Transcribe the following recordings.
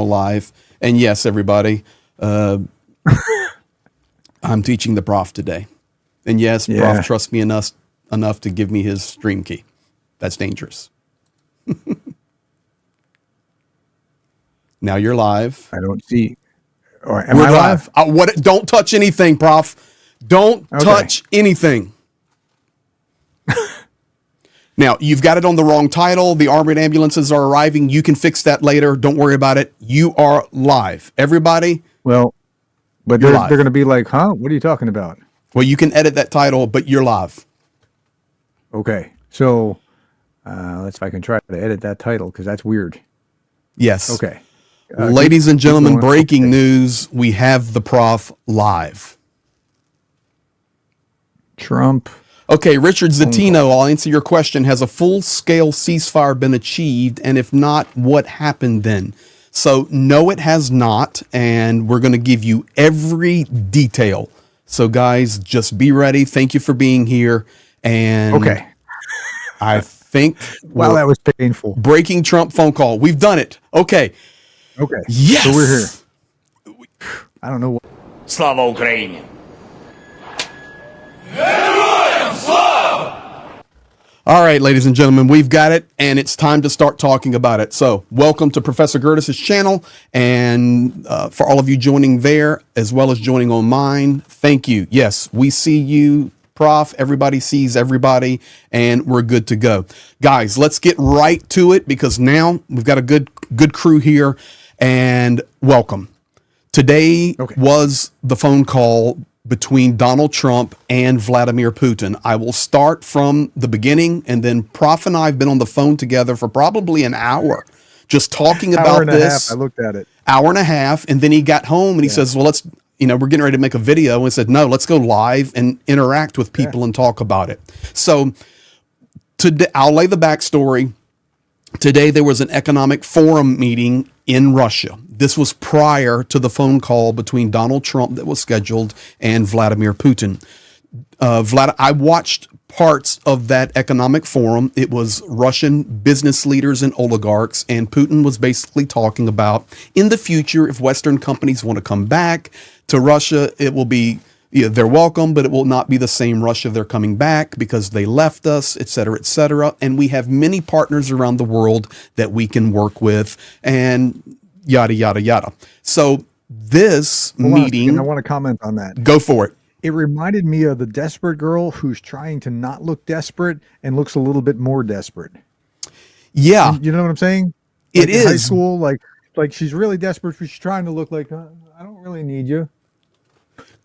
Live. And yes, everybody, I'm teaching the prof today. And yes, prof trusts me enough to give me his stream key. That's dangerous. Now you're live. I don't see. Or am I live? Don't touch anything, prof. Don't touch anything. Now, you've got it on the wrong title. The armored ambulances are arriving. You can fix that later. Don't worry about it. You are live. Everybody. Well, but they're going to be like, huh? What are you talking about? Well, you can edit that title, but you're live. Okay. So let's see if I can try to edit that title because that's weird. Yes. Okay. Ladies and gentlemen, breaking news. We have the prof live. Trump. Okay, Richard Zatino, I'll answer your question. Has a full-scale ceasefire been achieved? And if not, what happened then? So, no, it has not. And we're going to give you every detail. So, guys, just be ready. Thank you for being here. And I think... Wow, that was painful. Breaking Trump phone call. We've done it. Okay. Yes. So we're here. I don't know what... Slava Ukraini. All right, ladies and gentlemen, we've got it, and it's time to start talking about it. So welcome to Professor Gertis's channel, and for all of you joining there, as well as joining on mine, thank you. Yes, we see you, Prof. Everybody sees everybody, and we're good to go. Guys, let's get right to it, because now we've got a good crew here, and welcome. Today was the phone call between Donald Trump and Vladimir Putin. I will start from the beginning, and then Prof and I have been on the phone together for probably an hour, just talking about this. I looked at it. Hour and a half, and then he got home and he says, well, let's, we're getting ready to make a video. And I said, no, let's go live and interact with people and talk about it. So today, I'll lay the backstory. Today, there was an economic forum meeting in Russia. This was prior to the phone call between Donald Trump that was scheduled and Vladimir Putin. I watched parts of that economic forum. It was Russian business leaders and oligarchs, and Putin was basically talking about in the future, if Western companies want to come back to Russia, it will be, they're welcome, but it will not be the same Russia they're coming back because they left us, et cetera, et cetera. And we have many partners around the world that we can work with, and yada, yada, yada. So this meeting... I want to comment on that. Go for it. It reminded me of the desperate girl who's trying to not look desperate and looks a little bit more desperate. Yeah. You know what I'm saying? It is. In high school, like she's really desperate. She's trying to look like, I don't really need you.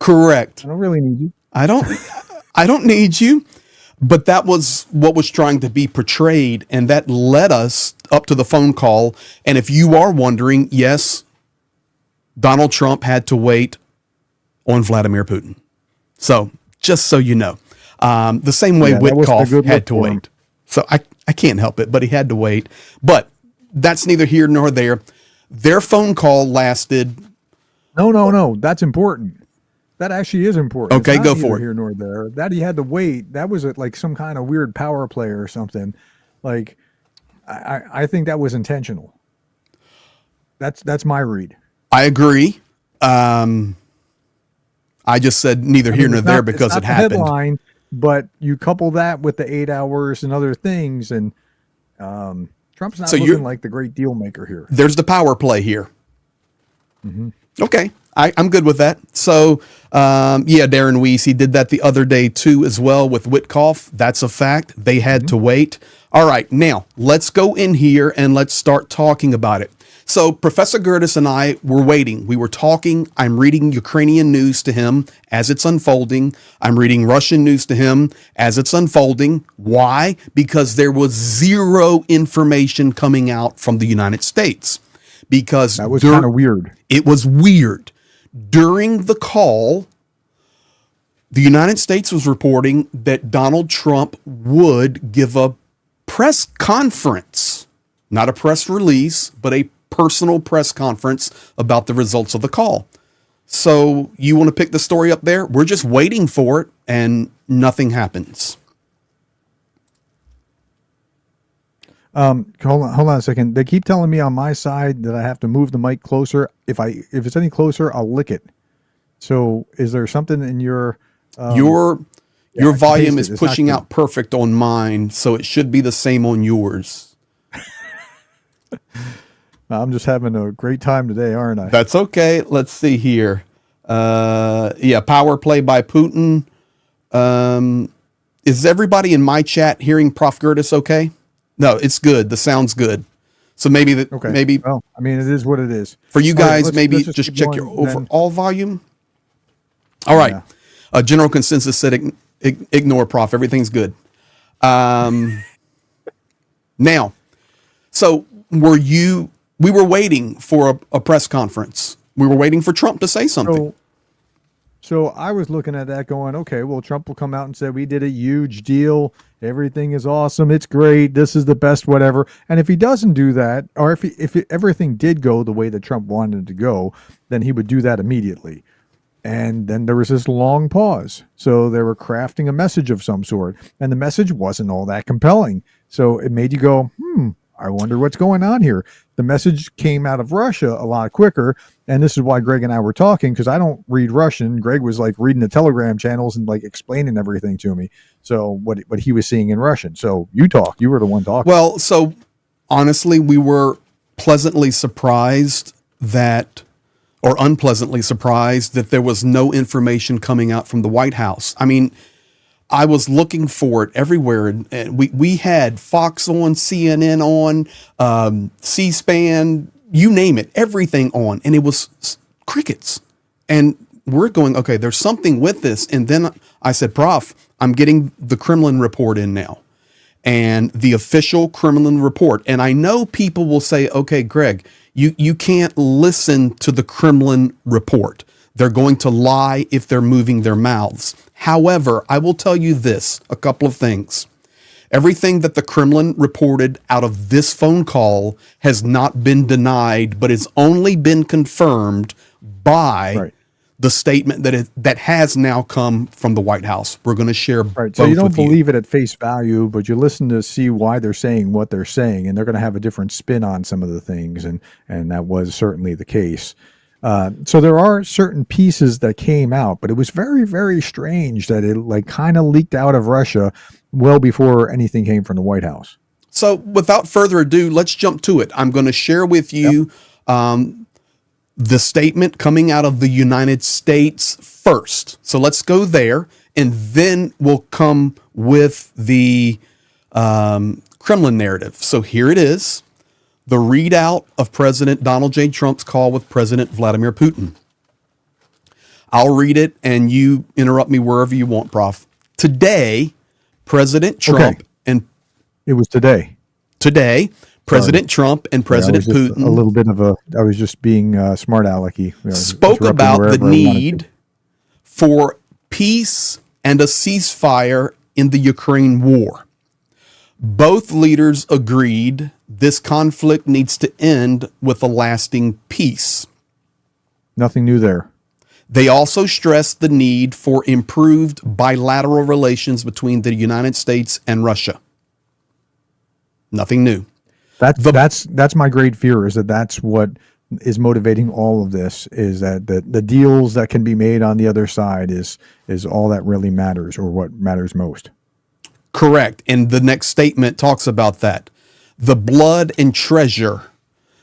Correct. I don't really need you. I don't need you. But that was what was trying to be portrayed, and that led us up to the phone call. And if you are wondering, yes, Donald Trump had to wait on Vladimir Putin. So just so you know, the same way Witkoff had to wait. So I can't help it, but he had to wait. But that's neither here nor there. Their phone call lasted. No. That's important. That actually is important. Okay, go for it. Here nor there. That he had to wait. That was like some kind of weird power play or something. Like, I think that was intentional. That's my read. I agree. I just said neither here nor there because it happened. Headline, but you couple that with the 8 hours and other things, and Trump's not looking like the great deal maker here. There's the power play here. Mm-hmm. Okay. I'm good with that. So, Darren Weiss, he did that the other day too as well with Witkoff. That's a fact. They had to wait. All right, now let's go in here and let's start talking about it. So Professor Gertis and I were waiting. We were talking. I'm reading Ukrainian news to him as it's unfolding. I'm reading Russian news to him as it's unfolding. Why? Because there was zero information coming out from the United States. Because that was kind of weird. It was weird. During the call, the United States was reporting that Donald Trump would give a press conference, not a press release, but a personal press conference about the results of the call. So you want to pick the story up there? We're just waiting for it, and nothing happens. Hold on a second. They keep telling me on my side that I have to move the mic closer. If it's any closer, I'll lick it. So is there something in your Your I can volume taste is it. It's not pushing good. out perfect on mine, so it should be the same on yours. I'm just having a great time today, aren't I? That's okay. Let's see here. Yeah, power play by Putin. Is everybody in my chat hearing Prof. Gertis okay? No, it's good. The sound's good. So maybe Okay. maybe Well, I mean, it is what it is. for you All right, guys, let's maybe just just keep check going your then. overall volume. All right. Yeah. General consensus said ignore Prof. Everything's good. Now, so we were waiting for a press conference. We were waiting for Trump to say something. So I was looking at that going, okay, well, Trump will come out and say, we did a huge deal. Everything is awesome. It's great. This is the best, whatever. And if he doesn't do that, or if everything did go the way that Trump wanted it to go, then he would do that immediately. And then there was this long pause. So they were crafting a message of some sort. And the message wasn't all that compelling. So it made you go, I wonder what's going on here. The message came out of Russia a lot quicker. And this is why Greg and I were talking, because I don't read Russian. Greg was like reading the Telegram channels and like explaining everything to me. So what he was seeing in Russian. So you talk. You were the one talking. Well, so honestly, we were pleasantly surprised that, or unpleasantly surprised that there was no information coming out from the White House. I mean, I was looking for it everywhere, and we had Fox on, CNN on, C-SPAN, you name it, everything on, and it was crickets. And we're going, okay, there's something with this. And then I said, Prof, I'm getting the Kremlin report in now, and the official Kremlin report. And I know people will say, okay, Greg, you can't listen to the Kremlin report. They're going to lie if they're moving their mouths. However, I will tell you this, a couple of things. Everything that the Kremlin reported out of this phone call has not been denied, but it's only been confirmed by the statement that has now come from the White House. We're going to share both So you don't with you. believe it at face value, but you listen to see why they're saying what they're saying, and they're going to have a different spin on some of the things, and that was certainly the case. So there are certain pieces that came out, but it was very, very strange that it like kind of leaked out of Russia well before anything came from the White House. So without further ado, let's jump to it. I'm going to share with you the statement coming out of the United States first. So let's go there, and then we'll come with the Kremlin narrative. So here it is. The readout of President Donald J. Trump's call with President Vladimir Putin. I'll read it and you interrupt me wherever you want, Prof. Today, President Trump and it was today. President Trump and President Putin a little bit of I was just being smart alecky. Spoke about the need for peace and a ceasefire in the Ukraine war. Both leaders agreed this conflict needs to end with a lasting peace. Nothing new there. They also stressed the need for improved bilateral relations between the United States and Russia. Nothing new. That's my great fear, is that's what is motivating all of this, is that the deals that can be made on the other side is all that really matters, or what matters most. Correct. And the next statement talks about that. The blood and treasure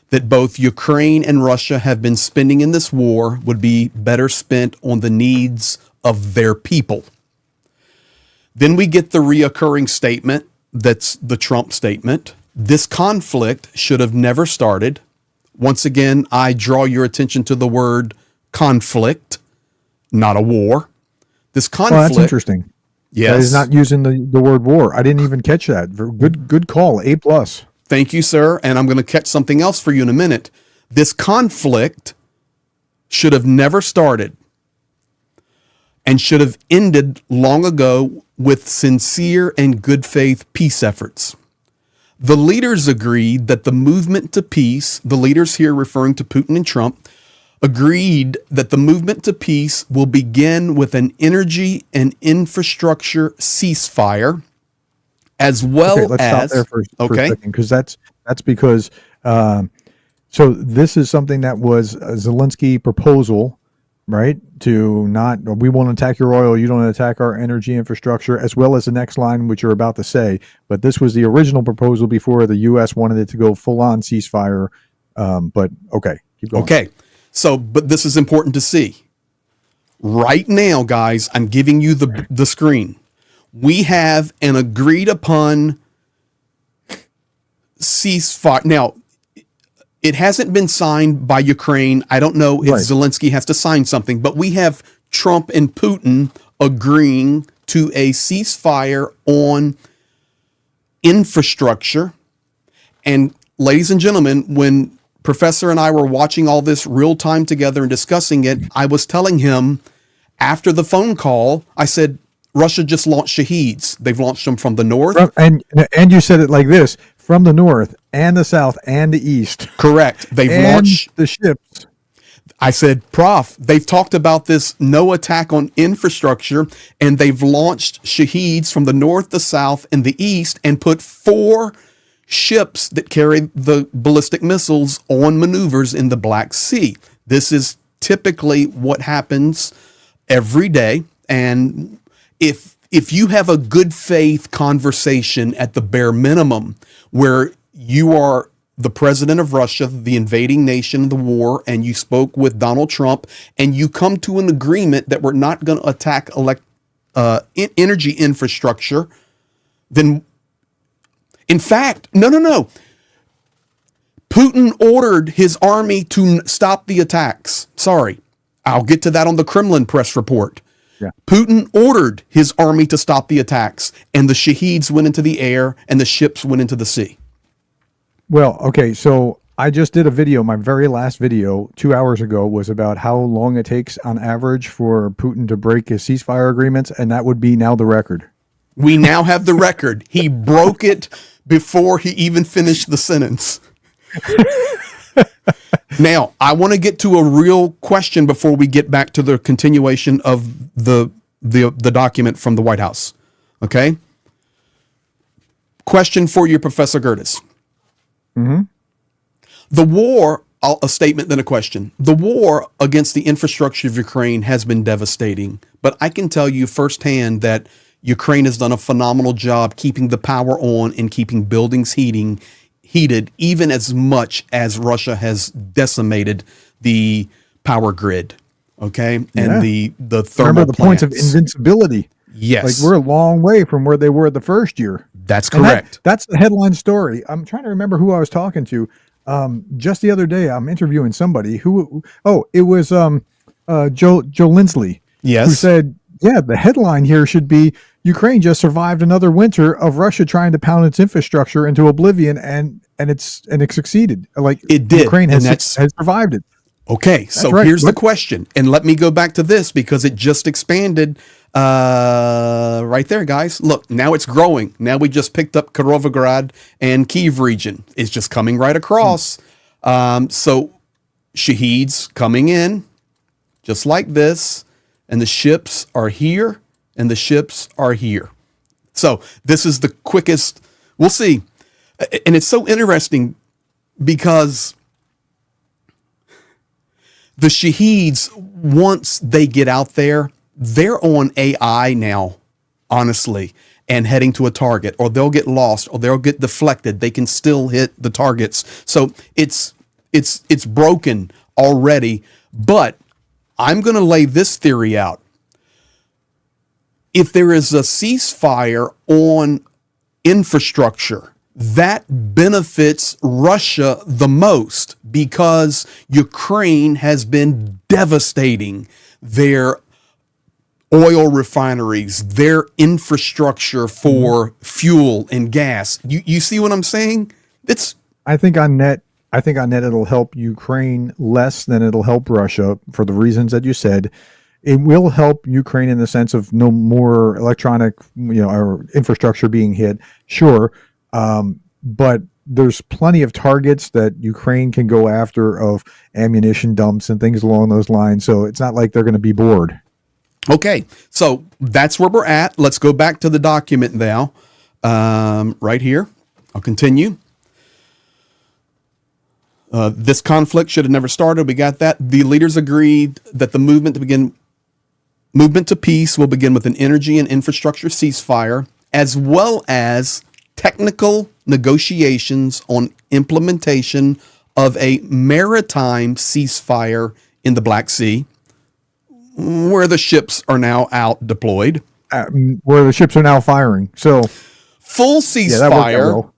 that both Ukraine and Russia have been spending in this war would be better spent on the needs of their people. Then we get the reoccurring statement, that's the Trump statement. This conflict should have never started. Once again, I draw your attention to the word conflict, not a war. This conflict. Well, that's interesting. Yes. He's not using the word war. I didn't even catch that. Good call. A+. Thank you, sir. And I'm going to catch something else for you in a minute. This conflict should have never started and should have ended long ago with sincere and good faith peace efforts. The leaders agreed that the movement to peace, the leaders here referring to Putin and Trump, agreed that the movement to peace will begin with an energy and infrastructure ceasefire as well Okay, let's stop as there for a okay. second, because that's because so this is something that was a Zelensky proposal, right? To not, we won't attack your oil, you don't attack our energy infrastructure, as well as the next line, which you're about to say. But this was the original proposal before the U.S. wanted it to go full on ceasefire. But okay, keep going. Okay. So, but this is important to see. Right now, guys, I'm giving you the screen. We have an agreed upon ceasefire. Now, it hasn't been signed by Ukraine. I don't know if Zelensky has to sign something, but we have Trump and Putin agreeing to a ceasefire on infrastructure. And ladies and gentlemen, when Professor and I were watching all this real time together and discussing it, I was telling him after the phone call, I said, Russia just launched Shaheeds. They've launched them from the north. And you said it like this: from the north and the south and the east. Correct. They've launched the ships. I said, Prof, they've talked about this no attack on infrastructure, and they've launched Shaheeds from the north, the south, and the east, and put 4 ships that carry the ballistic missiles on maneuvers in the Black Sea. This is typically what happens every day. And if you have a good faith conversation at the bare minimum, where you are the president of Russia, the invading nation, the war, and you spoke with Donald Trump, and you come to an agreement that we're not going to attack energy infrastructure, then, in fact, no. Putin ordered his army to stop the attacks. Sorry, I'll get to that on the Kremlin press report. Yeah. Putin ordered his army to stop the attacks, and the Shaheeds went into the air and the ships went into the sea. Well, okay, so I just did a video. My very last video 2 hours ago was about how long it takes on average for Putin to break his ceasefire agreements, and that would be now the record. We now have the record. He broke it before he even finished the sentence. Now, I want to get to a real question before we get back to the continuation of the document from the White House. Okay? Question for you, Professor Gertis. Mm-hmm. The war, a statement then a question. The war against the infrastructure of Ukraine has been devastating, but I can tell you firsthand that Ukraine has done a phenomenal job keeping the power on and keeping buildings heated, even as much as Russia has decimated the power grid. Okay. And the thermal Remember the points of invincibility. Yes. Like, we're a long way from where they were the first year. That's correct. That's the headline story. I'm trying to remember who I was talking to. Just the other day, I'm interviewing somebody who, it was Joe Linsley. Yes. Who said, yeah, the headline here should be Ukraine just survived another winter of Russia trying to pound its infrastructure into oblivion, and it succeeded. Like, it did. Ukraine has survived it. Okay, so here's the question, and let me go back to this because it just expanded right there, guys. Look, now it's growing. Now we just picked up Kirovograd and Kyiv region. It's just coming right across. So Shaheeds coming in just like this, and the ships are here, and the ships are here. So this is the quickest. We'll see. And it's so interesting because the Shaheeds, once they get out there, they're on AI now, honestly, and heading to a target, or they'll get lost, or they'll get deflected. They can still hit the targets. So it's broken already. But I'm going to lay this theory out. If there is a ceasefire on infrastructure, that benefits Russia the most because Ukraine has been devastating their oil refineries, their infrastructure for fuel and gas. You see what I'm saying? I think on net it'll help Ukraine less than it'll help Russia for the reasons that you said. It will help Ukraine in the sense of no more electronic, or infrastructure being hit. Sure. But there's plenty of targets that Ukraine can go after of ammunition dumps and things along those lines. So it's not like they're going to be bored. Okay. So that's where we're at. Let's go back to the document now. Right here. I'll continue. This conflict should have never started. We got that. The leaders agreed that the movement to peace will begin with an energy and infrastructure ceasefire, as well as technical negotiations on implementation of a maritime ceasefire in the Black Sea, where the ships are now out deployed. Where the ships are now firing. So full ceasefire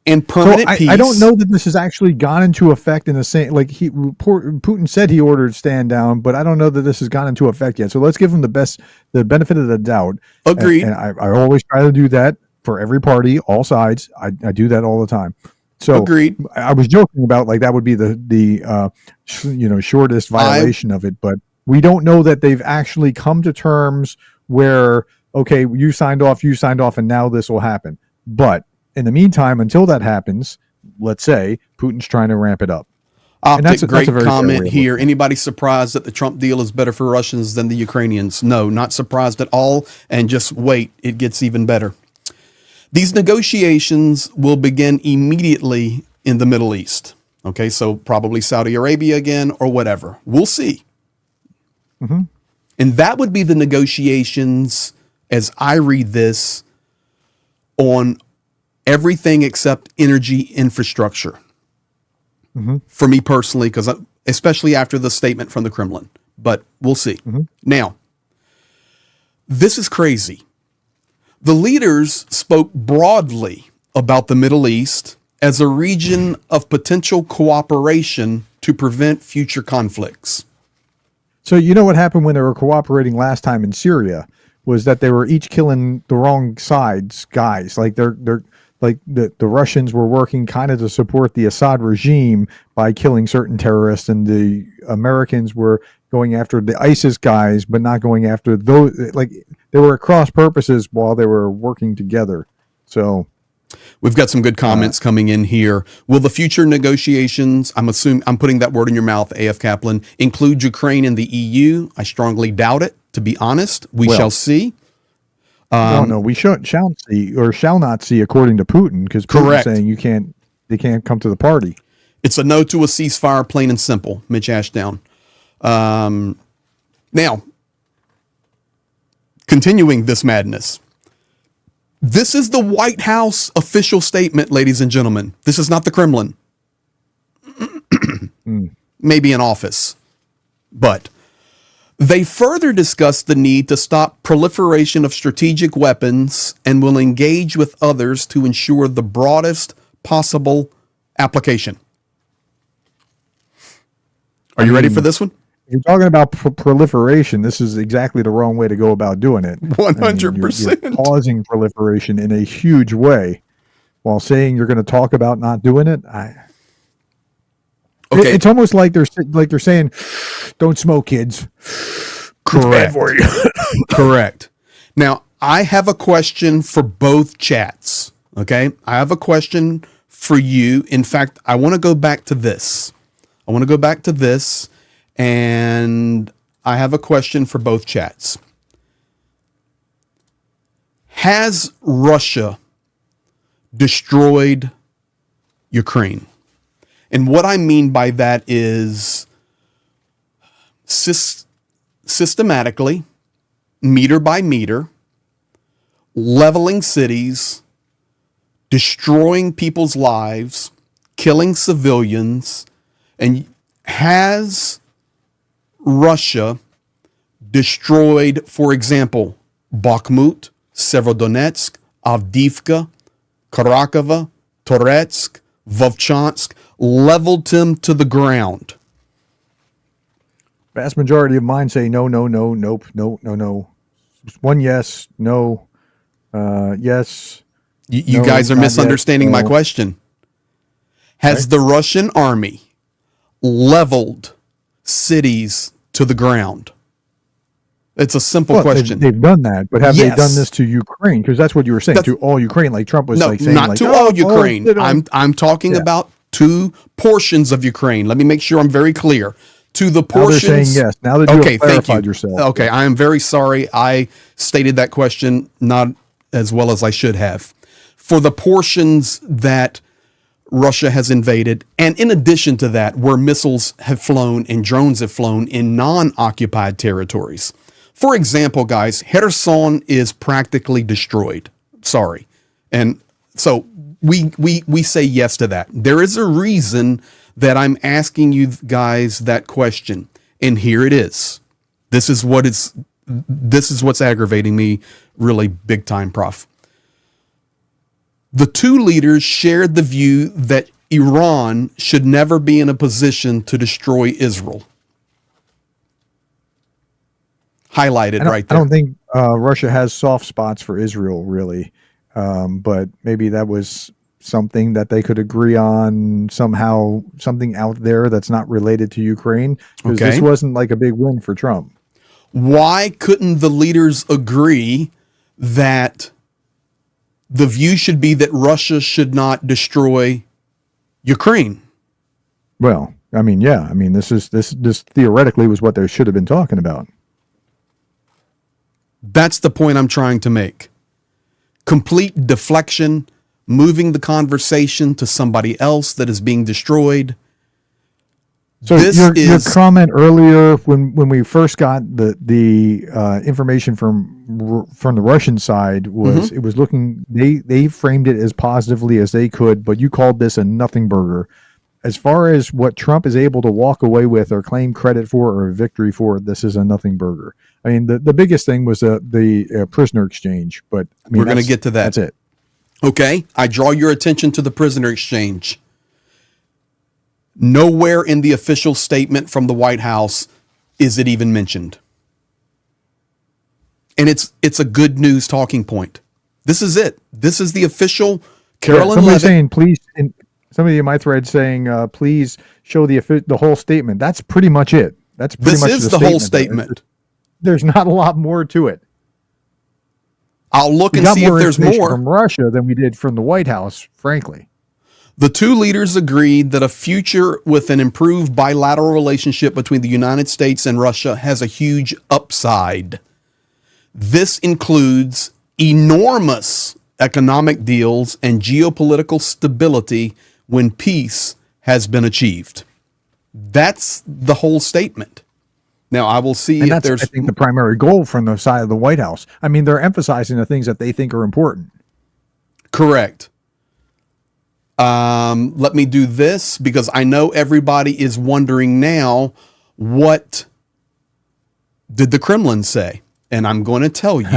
and permanent peace. I don't know that this has actually gone into effect in the same, like Putin said he ordered stand down, but I don't know that this has gone into effect yet. So let's give him the benefit of the doubt. Agreed. And I always try to do that for every party, all sides. I do that all the time. So agreed. I was joking about like that would be the shortest violation of it, but we don't know that they've actually come to terms where, okay, you signed off, and now this will happen. But in the meantime, until that happens, let's say Putin's trying to ramp it up. Optic, great comment here. Anybody surprised that the Trump deal is better for Russians than the Ukrainians? No, not surprised at all. And just wait, it gets even better. These negotiations will begin immediately in the Middle East. Okay, so probably Saudi Arabia again or whatever. We'll see. Mm-hmm. And that would be the negotiations, as I read this, on everything except energy infrastructure. Mm-hmm. For me personally, because especially after the statement from the Kremlin. But we'll see. Mm-hmm. Now, this is crazy. The leaders spoke broadly about the Middle East as a region of potential cooperation to prevent future conflicts. So you know what happened when they were cooperating last time in Syria was that they were each killing the wrong side's guys. Like they're like the Russians were working kind of to support the Assad regime by killing certain terrorists, and the Americans were going after the ISIS guys, but not going after those. Like they were at cross purposes while they were working together. So we've got some good comments coming in here. Will the future negotiations, I'm putting that word in your mouth, A.F. Kaplan, include Ukraine and the EU? I strongly doubt it, to be honest. We shall see. No, we shall see or shall not see, according to Putin, because Putin's saying they can't come to the party. It's a no to a ceasefire, plain and simple. Mitch Ashdown. Now, continuing this madness. This is the White House official statement, ladies and gentlemen. This is not the Kremlin. Maybe an office. But they further discussed the need to stop proliferation of strategic weapons and will engage with others to ensure the broadest possible application. Are you ready for this one? You're talking about proliferation. This is exactly the wrong way to go about doing it. 100%. You're causing proliferation in a huge way while saying you're going to talk about not doing it. Okay. It's almost like they're saying, "Don't smoke, kids." Correct. It's bad for you. Correct. Now, I have a question for both chats. Okay, I have a question for you. In fact, I want to go back to this. And I have a question for both chats. Has Russia destroyed Ukraine? And what I mean by that is systematically, meter by meter, leveling cities, destroying people's lives, killing civilians, and has Russia destroyed, for example, Bakhmut, Severodonetsk, Avdiivka, Kharkov, Toretsk, Vovchansk, leveled them to the ground? Vast majority of mine say no, nope, no. One yes, no, yes. You guys are misunderstanding my question. Has the Russian army leveled cities to the ground? It's a simple question. They've done that, but have they done this to Ukraine? Because that's what you were saying, to all Ukraine. Like Trump was saying, not to all Ukraine. I'm talking about two portions of Ukraine. Let me make sure I'm very clear. To the portions. Now they're saying yes. Now that you have clarified yourself. Okay, I am very sorry. I stated that question not as well as I should have. for the portions that Russia has invaded, and in addition to that, where missiles have flown and drones have flown in non-occupied territories. For example, guys, Kherson is practically destroyed. Sorry. And so we say yes to that. There is a reason that I'm asking you guys that question, and here it is. This is what's aggravating me really big time, Prof. The two leaders shared the view that Iran should never be in a position to destroy Israel. Highlighted right there. I don't think Russia has soft spots for Israel, really. But maybe that was something that they could agree on somehow, something out there that's not related to Ukraine. Because this wasn't like a big win for Trump. Why couldn't the leaders agree that the view should be that Russia should not destroy Ukraine? Well, I mean, yeah. I mean, this theoretically was what they should have been talking about. That's the point I'm trying to make. Complete deflection, moving the conversation to somebody else that is being destroyed. So your comment earlier when we first got the information from the Russian side was it was looking, they framed it as positively as they could, but you called this a nothing burger. As far as what Trump is able to walk away with or claim credit for or victory for, this is a nothing burger. I mean, the biggest thing was the prisoner exchange, but I mean, we're going to get to that. That's it. Okay, I draw your attention to the prisoner exchange. Nowhere in the official statement from the White House is it even mentioned. And it's a good news talking point. This is it. This is the official Carolyn somebody's Levitt. saying, please, somebody in my thread saying, please show the whole statement. That's pretty much it. That's pretty much the whole statement. There's not a lot more to it. I'll look and see if there's more from Russia than we did from the White House, frankly. The two leaders agreed that a future with an improved bilateral relationship between the United States and Russia has a huge upside. This includes enormous economic deals and geopolitical stability when peace has been achieved. That's the whole statement. Now, I will see if there's... I think the primary goal from the side of the White House. I mean, they're emphasizing the things that they think are important. Correct. Let me do this because I know everybody is wondering now, what did the Kremlin say? And I'm going to tell you.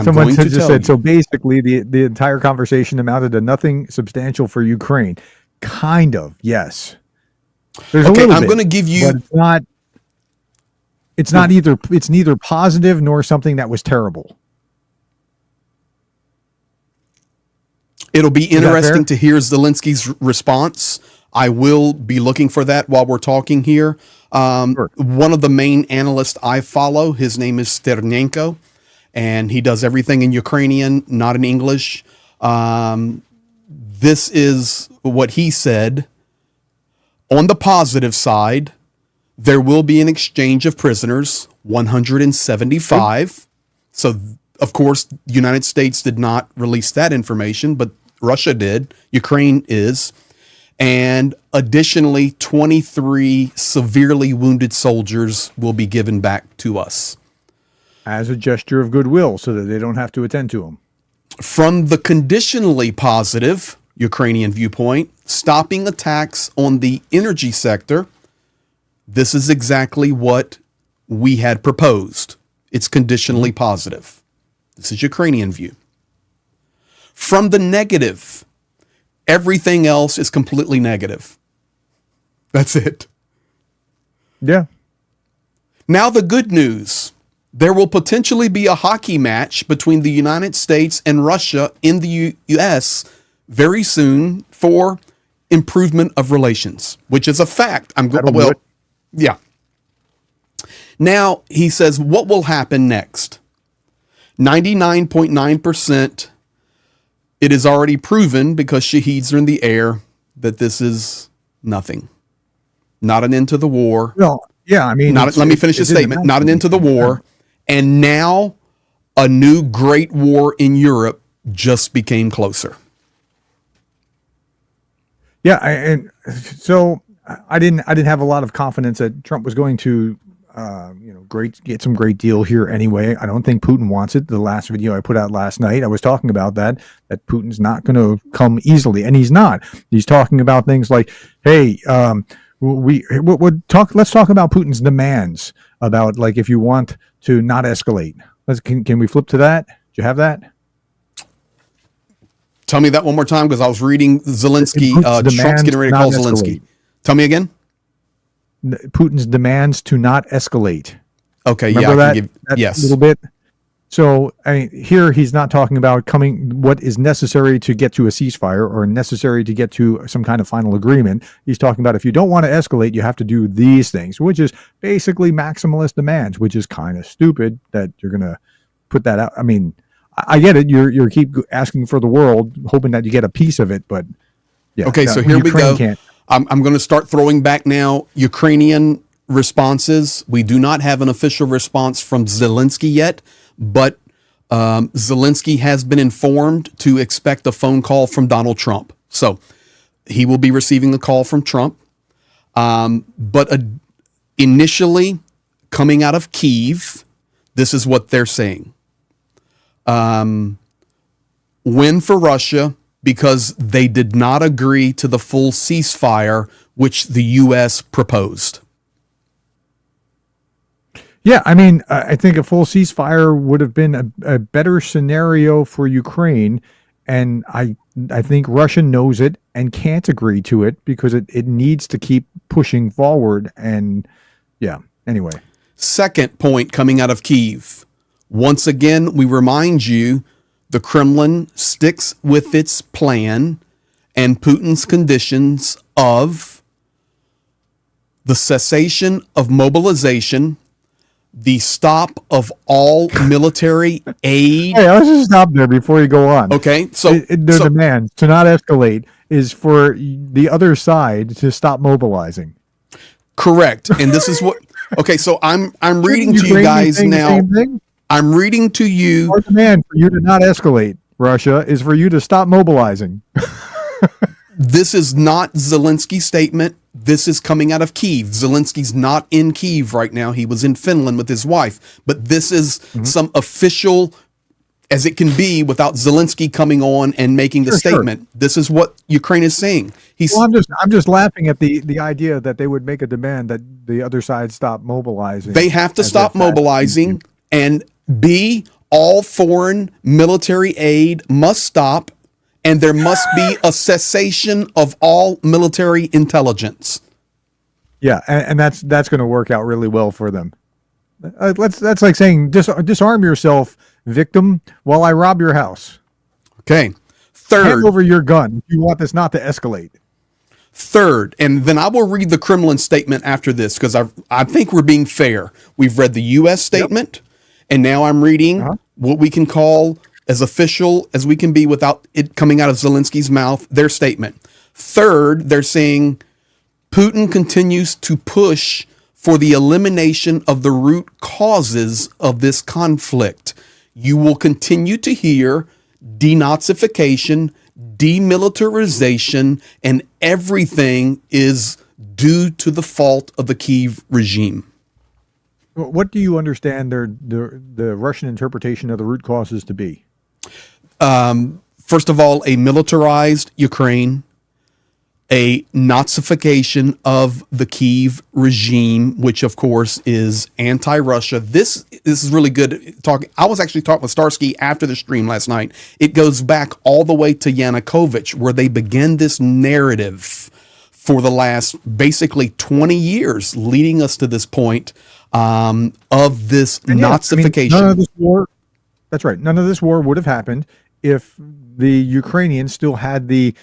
Someone just said, so basically the entire conversation amounted to nothing substantial for Ukraine. Kind of, yes. There's a little bit. I'm going to give you... But it's neither positive nor something that was terrible. It'll be interesting to hear Zelensky's response. I will be looking for that while we're talking here. Sure. One of the main analysts I follow, his name is Sternenko, and he does everything in Ukrainian, not in English. This is what he said. On the positive side, there will be an exchange of prisoners, 175. So, of course, the United States did not release that information, but Russia did. Ukraine is. And additionally, 23 severely wounded soldiers will be given back to us. As a gesture of goodwill so that they don't have to attend to them. From the conditionally positive Ukrainian viewpoint, stopping attacks on the energy sector, this is exactly what we had proposed. It's conditionally positive. This is Ukrainian view. From the negative, everything else is completely negative. That's it. Yeah. Now the good news. There will potentially be a hockey match between the United States and Russia in the U.S. very soon for improvement of relations, which is a fact. Yeah. Now, he says, what will happen next? 99.9%, it is already proven because Shaheds are in the air that this is nothing. Not an end to the war. Well, yeah, I mean... Let me finish the statement. Not an end to the war. And now a new great war in Europe just became closer. Yeah, and so I didn't have a lot of confidence that Trump was going to, get some great deal here anyway. I don't think Putin wants it. The last video I put out last night, I was talking about that Putin's not going to come easily, and he's not. He's talking about things like, hey, let's talk about Putin's demands about, like, if you want to not escalate. Can we flip to that? Do you have that? Tell me that one more time, because I was reading Zelensky. Trump's getting ready to call Zelensky. Tell me again. Putin's demands to not escalate. Okay, remember yeah, that yes, a little bit. So I mean, here he's not talking about what is necessary to get to a ceasefire or necessary to get to some kind of final agreement. He's talking about, if you don't want to escalate, you have to do these things, which is basically maximalist demands, which is kind of stupid that you're going to put that out. I mean, I get it. You're keep asking for the world, hoping that you get a piece of it, but yeah. Okay, so here we go. I'm going to start throwing back now Ukrainian responses. We do not have an official response from Zelensky yet, but Zelensky has been informed to expect a phone call from Donald Trump. So he will be receiving a call from Trump. But initially, coming out of Kyiv, this is what they're saying. Win for Russia, because they did not agree to the full ceasefire which the U.S. proposed. Yeah, I mean, I think a full ceasefire would have been a better scenario for Ukraine, and I think Russia knows it and can't agree to it because it needs to keep pushing forward. And yeah, anyway. Second point coming out of Kyiv. Once again, we remind you, the Kremlin sticks with its plan and Putin's conditions of the cessation of mobilization, the stop of all military aid. Hey, let's just stop there before you go on. Okay, so the demand to not escalate is for the other side to stop mobilizing. Correct, and this is what. Okay, so I'm reading to you guys now. I'm reading to you. Our demand for you to not escalate, Russia, is for you to stop mobilizing. This is not Zelensky's statement. This is coming out of Kyiv. Zelensky's not in Kyiv right now. He was in Finland with his wife. But this is some official, as it can be, without Zelensky coming on and making the statement. Sure. This is what Ukraine is saying. I'm just laughing at the idea that they would make a demand that the other side stop mobilizing. They have to stop mobilizing, and B, all foreign military aid must stop, and there must be a cessation of all military intelligence. Yeah, and that's going to work out really well for them. That's like saying disarm yourself, victim, while I rob your house. Okay. Third, hand over your gun if you want this not to escalate. Third, and then I will read the Kremlin statement after this, because I think we're being fair. We've read the U.S. statement, and now I'm reading what we can call as official as we can be without it coming out of Zelensky's mouth, their statement. Third, they're saying Putin continues to push for the elimination of the root causes of this conflict. You will continue to hear denazification, demilitarization, and everything is due to the fault of the Kyiv regime. What do you understand the Russian interpretation of the root causes to be? First of all, a militarized Ukraine, a Nazification of the Kyiv regime, which of course is anti-Russia. This is really good talking. I was actually talking with Starsky after the stream last night. It goes back all the way to Yanukovych, where they began this narrative for the last basically 20 years, leading us to this point of this Nazification. None of this war. That's right. None of this war would have happened if the Ukrainians still had the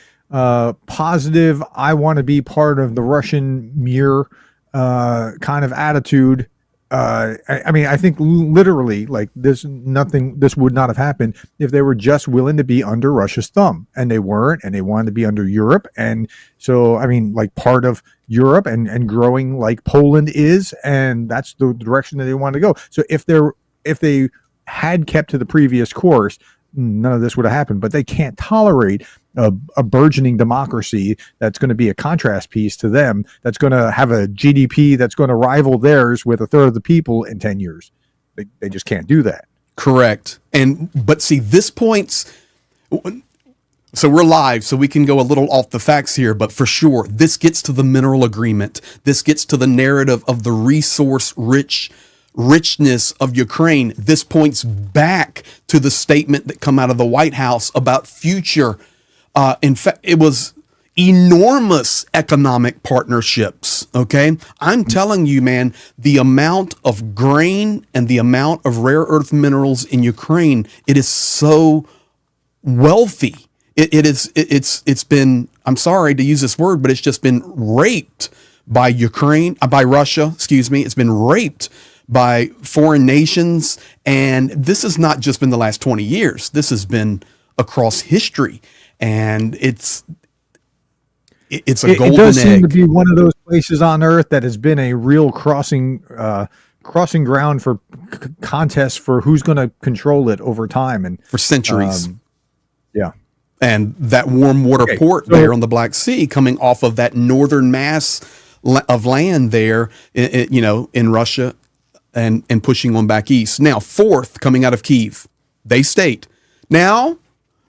positive, I want to be part of the Russian mirror kind of attitude. I mean, I think literally, like this would not have happened if they were just willing to be under Russia's thumb, and they weren't, and they wanted to be under Europe. And so, I mean, like part of Europe and growing like Poland is, and that's the direction that they want to go. So if they had kept to the previous course, none of this would have happened. But they can't tolerate a burgeoning democracy that's going to be a contrast piece to them, that's going to have a GDP that's going to rival theirs with a third of the people in 10 years. They just can't do that. Correct. But see, this points. So we're live, so we can go a little off the facts here, but for sure, this gets to the mineral agreement. This gets to the narrative of the richness of Ukraine. This points back to the statement that come out of the White House about future. In fact, it was enormous economic partnerships. Okay. I'm telling you, man, the amount of grain and the amount of rare earth minerals in Ukraine, it is so wealthy. It's been, I'm sorry to use this word, but it's just been raped by by Russia, excuse me. It's been raped by foreign nations. And this has not just been the last 20 years. This has been across history. And it's a golden egg. It does seem to be one of those places on earth that has been a real crossing ground for contests for who's going to control it over time. And for centuries. Yeah. And that warm water port there on the Black Sea, coming off of that northern mass of land there, in Russia, and pushing on back east. Now, fourth, coming out of Kyiv, they state, now,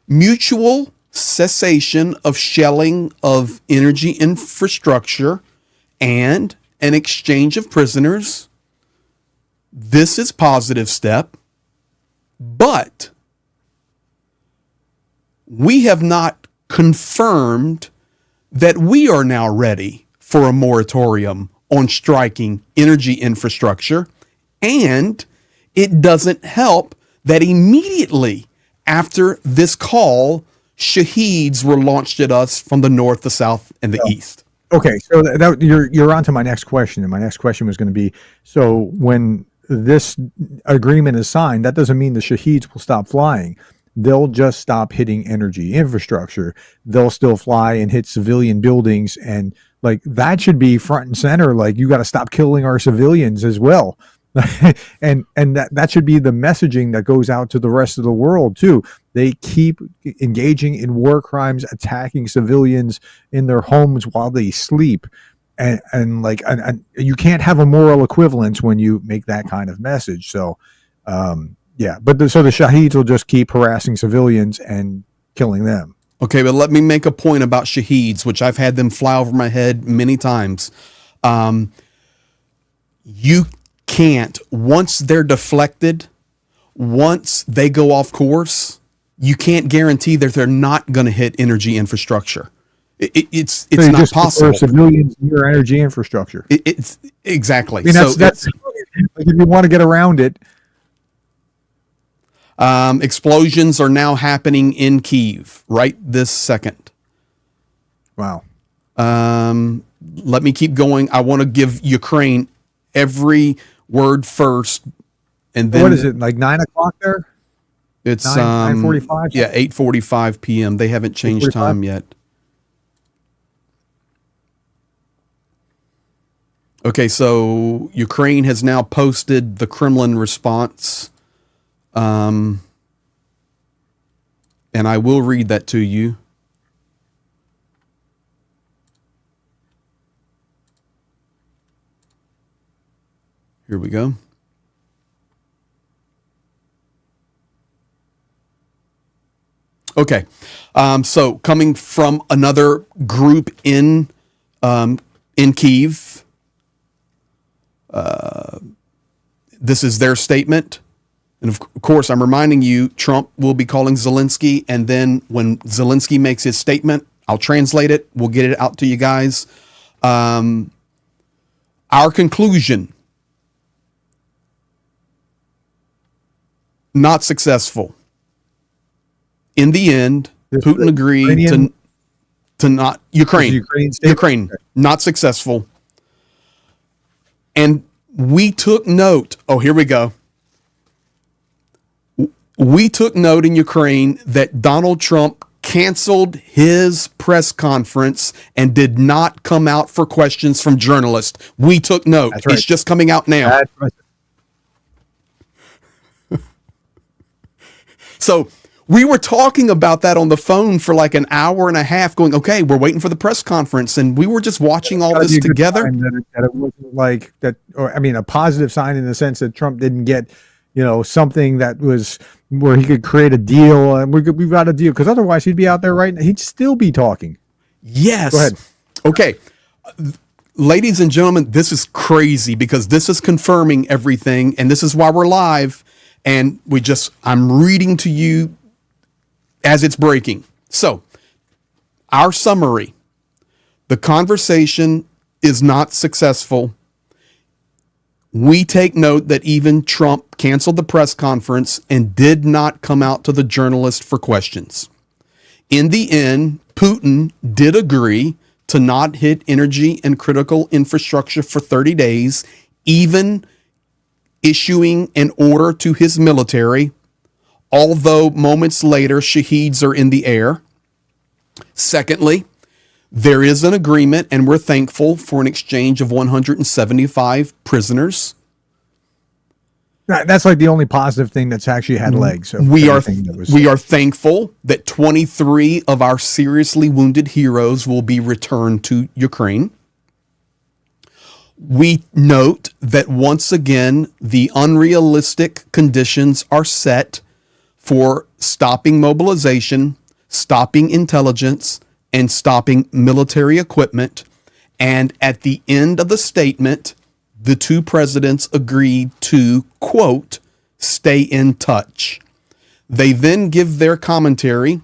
mutual cessation of shelling of energy infrastructure and an exchange of prisoners. This is positive step, but we have not confirmed that we are now ready for a moratorium on striking energy infrastructure, and it doesn't help that immediately after this call, Shaheds were launched at us from the north, the south, and the east. Okay, so you're on to my next question, and my next question was going to be, so when this agreement is signed, that doesn't mean the Shaheds will stop flying. They'll just stop hitting energy infrastructure. They'll still fly and hit civilian buildings, and like that should be front and center. Like, you got to stop killing our civilians as well. and that should be the messaging that goes out to the rest of the world too. They keep engaging in war crimes, attacking civilians in their homes while they sleep, and you can't have a moral equivalence when you make that kind of message. So so the Shaheds will just keep harassing civilians and killing them. Okay, but let me make a point about Shaheds, which I've had them fly over my head many times. You can't, once they're deflected, once they go off course, you can't guarantee that they're not going to hit energy infrastructure. It's so not possible. Civilians near energy infrastructure. It's exactly. I mean, that's like, if you want to get around it. Explosions are now happening in Kyiv right this second. Wow. Let me keep going. I want to give Ukraine every word first, and then what is it, like 9:00 there? It's 9:45. Yeah, 8:45 p.m. They haven't changed time yet. Okay, so Ukraine has now posted the Kremlin response. And I will read that to you. Here we go. Okay. So coming from another group in Kyiv, this is their statement. And of course, I'm reminding you, Trump will be calling Zelensky. And then when Zelensky makes his statement, I'll translate it. We'll get it out to you guys. Our conclusion, not successful. In the end, Putin agreed to not Ukraine, not successful. And we took note. Oh, here we go. We took note in Ukraine that Donald Trump canceled his press conference and did not come out for questions from journalists. We took note. Right. It's just coming out now. So We were talking about that on the phone for like an hour and a half going, okay, we're waiting for the press conference. And we were just watching all this together. That it wasn't like that, or I mean, a positive sign in the sense that Trump didn't get, something that was where he could create a deal and we've got a deal, because otherwise he'd be out there right now. He'd still be talking. Yes. Go ahead. Okay. Ladies and gentlemen, this is crazy because this is confirming everything. And this is why we're live. And I'm reading to you as it's breaking. So, our summary: the conversation is not successful. We take note that even Trump canceled the press conference and did not come out to the journalist for questions. In the end, Putin did agree to not hit energy and critical infrastructure for 30 days, even issuing an order to his military, although moments later, Shaheeds are in the air. Secondly, there is an agreement, and we're thankful for an exchange of 175 prisoners. That's like the only positive thing that's actually had legs. We are thankful that 23 of our seriously wounded heroes will be returned to Ukraine. We note that once again, the unrealistic conditions are set for stopping mobilization, stopping intelligence, and stopping military equipment. And at the end of the statement, the two presidents agreed to, quote, stay in touch. They then give their commentary.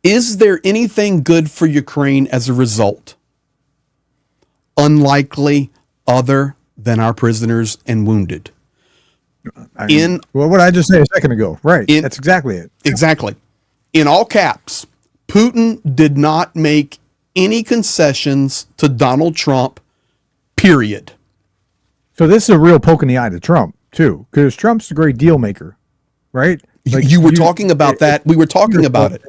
Is there anything good for Ukraine as a result? Unlikely, other than our prisoners and wounded. What I just said a second ago, right? That's exactly it. Exactly. In all caps, Putin did not make any concessions to Donald Trump, period. So this is a real poke in the eye to Trump, too, because Trump's a great deal maker, right? Like you were talking about that. We were talking about it.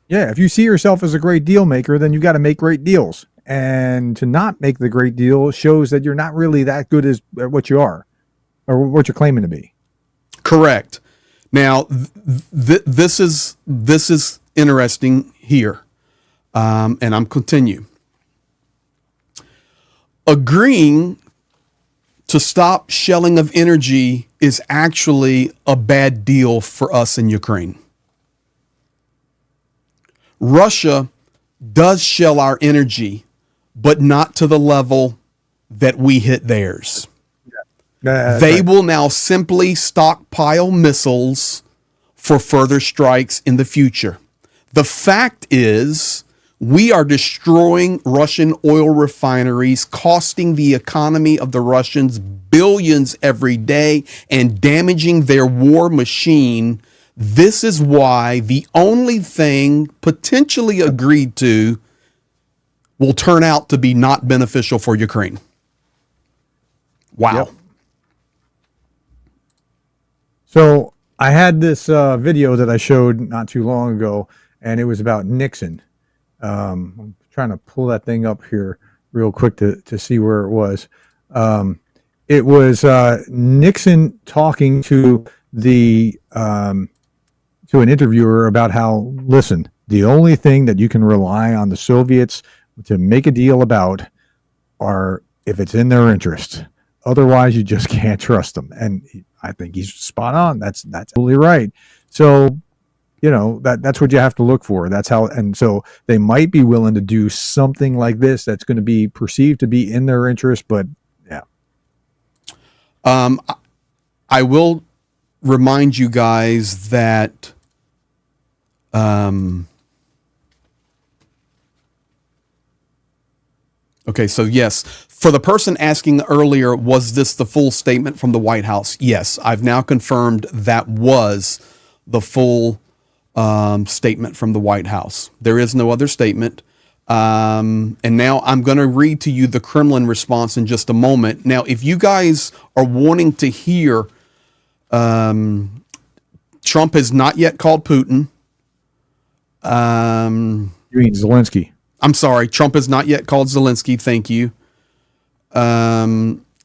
Yeah, if you see yourself as a great deal maker, then you got to make great deals. And to not make the great deal shows that you're not really that good as what you are or what you're claiming to be. Correct. Now, this is interesting here, and I'm continue. Agreeing to stop shelling of energy is actually a bad deal for us in Ukraine. Russia does shell our energy, but not to the level that we hit theirs. They will now simply stockpile missiles for further strikes in the future. The fact is, we are destroying Russian oil refineries, costing the economy of the Russians billions every day and damaging their war machine. This is why the only thing potentially agreed to will turn out to be not beneficial for Ukraine. Wow. Yep. So I had this video that I showed not too long ago, and it was about Nixon. I'm trying to pull that thing up here real quick to see where it was. It was Nixon talking to to an interviewer about how, listen, the only thing that you can rely on the Soviets to make a deal about are if it's in their interest. Otherwise, you just can't trust them. And I think he's spot on. That's absolutely right. So, that's what you have to look for. That's how, and so they might be willing to do something like this that's going to be perceived to be in their interest, but yeah. I will remind you guys that okay, so yes, for the person asking earlier, was this the full statement from the White House? Yes, I've now confirmed that was the full statement from the White House. There is no other statement. And now I'm going to read to you the Kremlin response in just a moment. Now, if you guys are wanting to hear, Trump has not yet called Putin. You mean Zelensky? I'm sorry, Trump has not yet called Zelensky. Thank you.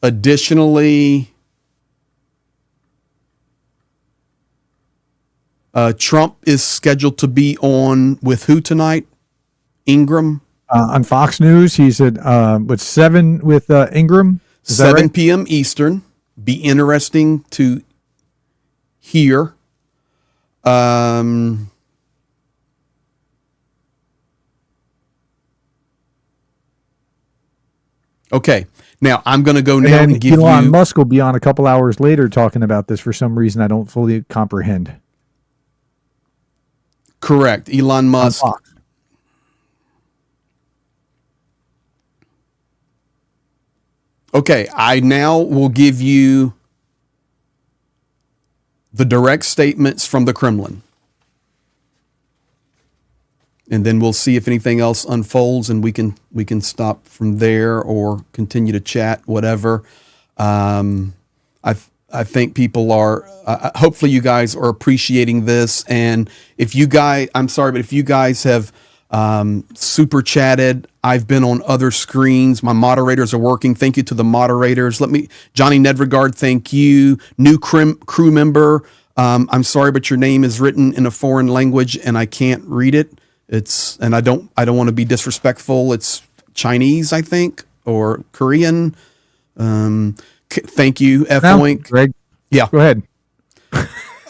Additionally, Trump is scheduled to be on with who tonight? Ingram? On Fox News, he's at with 7 with Ingram. Is that 7 right? p.m. Eastern. Be interesting to hear. Okay. Now I'm going to go now and give Elon you. Musk will be on a couple hours later talking about this for some reason I don't fully comprehend. Correct. Elon Musk. On Fox. Okay. I now will give you the direct statements from the Kremlin. And then we'll see if anything else unfolds, and we can stop from there or continue to chat, whatever. I think people are. Hopefully, you guys are appreciating this. And if you guys, I'm sorry, but if you guys have super chatted, I've been on other screens. My moderators are working. Thank you to the moderators. Johnny Nedregard, thank you. New crew member. I'm sorry, but your name is written in a foreign language, and I can't read it. And I don't want to be disrespectful. It's Chinese, I think, or Korean. Thank you, F. Oink. Greg, yeah, go ahead.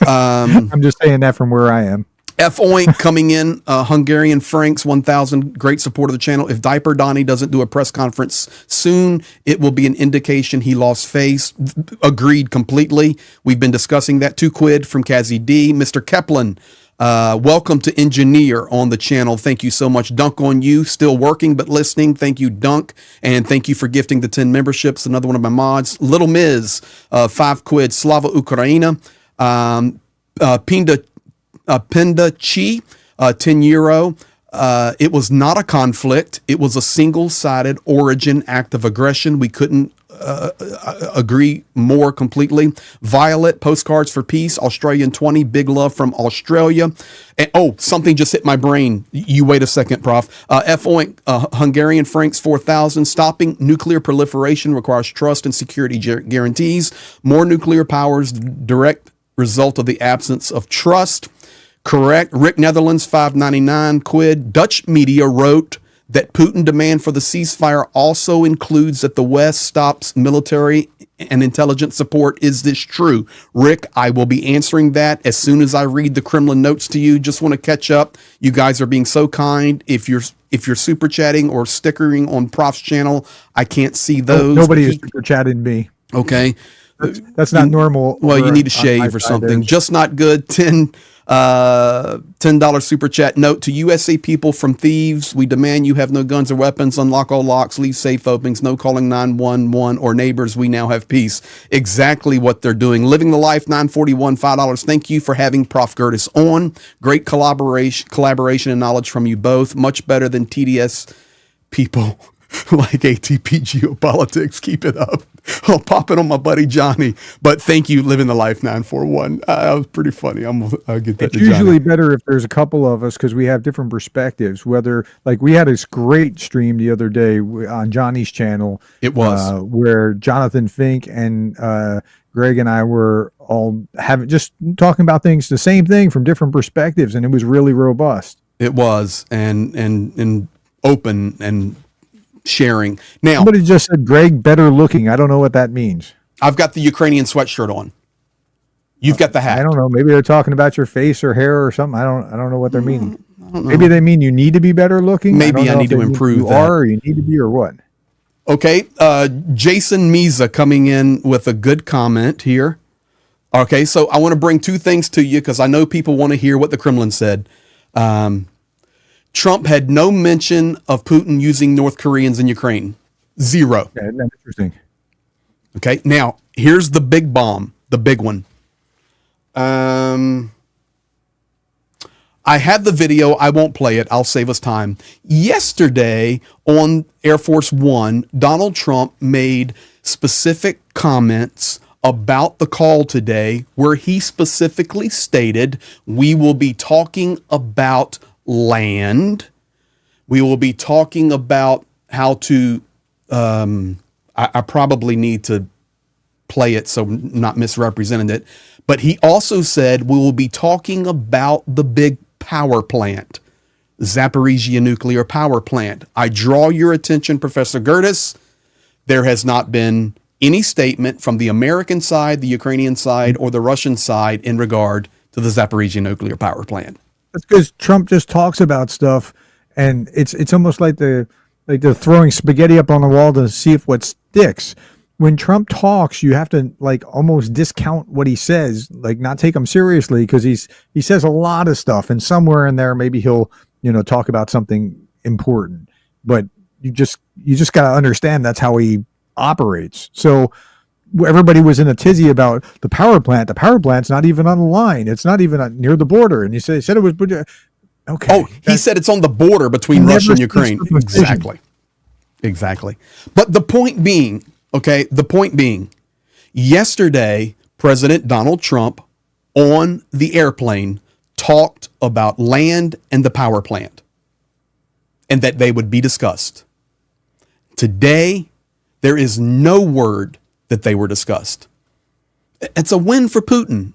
I'm just saying that from where I am. F. Oink coming in, Hungarian Franks 1000, great support of the channel. If Diaper Donnie doesn't do a press conference soon, it will be an indication he lost face. Agreed completely. We've been discussing that. 2 quid from Kazi D. Mr. Keplin, welcome to Engineer on the channel. Thank you so much. Dunk on you, still working but listening. Thank you, Dunk. And thank you for gifting the 10 memberships. Another one of my mods. Little Miz, 5 quid. Slava Ukraina. Pinda Chi, 10 euro. It was not a conflict. It was a single-sided origin act of aggression. We couldn't agree more completely. Violet, Postcards for Peace, Australian 20, big love from Australia. And, something just hit my brain. You wait a second, Prof. F. Oink, Hungarian Franks 4000, stopping nuclear proliferation requires trust and security guarantees. More nuclear powers, direct result of the absence of trust. Correct. Rick Netherlands, 599 quid. Dutch media wrote that Putin demand for the ceasefire also includes that the West stops military and intelligence support. Is this true? Rick, I will be answering that as soon as I read the Kremlin notes to you. Just want to catch up. You guys are being so kind. If you're super chatting or stickering on Prof's channel, I can't see those. Nobody is super chatting me. Okay. That's not normal. Well, you need to shave or something. Just not good. $10 super chat note to USA people from thieves. We demand you have no guns or weapons, unlock all locks, leave safe openings, no calling 911 or neighbors. We now have peace. Exactly what they're doing. Living the life, 941, $5. Thank you for having Prof. Gertis on. Great collaboration and knowledge from you both. Much better than TDS people like ATP geopolitics. Keep it up. I'll pop it on my buddy Johnny. But thank you, Living the Life 941. That was pretty funny. I'll get that it's to Johnny. Usually better if there's a couple of us because we have different perspectives. Whether, like, we had this great stream the other day on Johnny's channel. It was where Jonathan Fink and Greg and I were all just talking about things, the same thing from different perspectives, and it was really robust. It was and open and sharing. Now, somebody just said Greg better looking. I don't know what that means. I've got the Ukrainian sweatshirt on. You've got the hat. I don't know. Maybe they're talking about your face or hair or something. I don't know what they're meaning. Maybe they mean you need to be better looking. Maybe I need to improve you are, or you need to be, or what? Okay. Jason Miza coming in with a good comment here. Okay, so I want to bring 2 things to you because I know people want to hear what the Kremlin said. Trump had no mention of Putin using North Koreans in Ukraine. 0. Okay, that's interesting. Okay, now here's the big bomb, the big one. I had the video. I won't play it. I'll save us time. Yesterday on Air Force One, Donald Trump made specific comments about the call today where he specifically stated we will be talking about land. We will be talking about how to, I probably need to play it so not misrepresenting it. But he also said we will be talking about the big power plant, Zaporizhia nuclear power plant. I draw your attention, Professor Gertis, there has not been any statement from the American side, the Ukrainian side, or the Russian side in regard to the Zaporizhia nuclear power plant. That's because Trump just talks about stuff, and it's almost like they're throwing spaghetti up on the wall to see if what sticks. When Trump talks, you have to like almost discount what he says, like not take him seriously, because he says a lot of stuff, and somewhere in there maybe he'll talk about something important. But you just got to understand that's how he operates. So everybody was in a tizzy about the power plant. The power plant's not even on the line. It's not even near the border. And you said it was okay. Oh, he said it's on the border between Russia and Ukraine. Exactly. But the point being, yesterday, President Donald Trump on the airplane talked about land and the power plant and that they would be discussed. Today, there is no word that they were discussed. It's a win for Putin,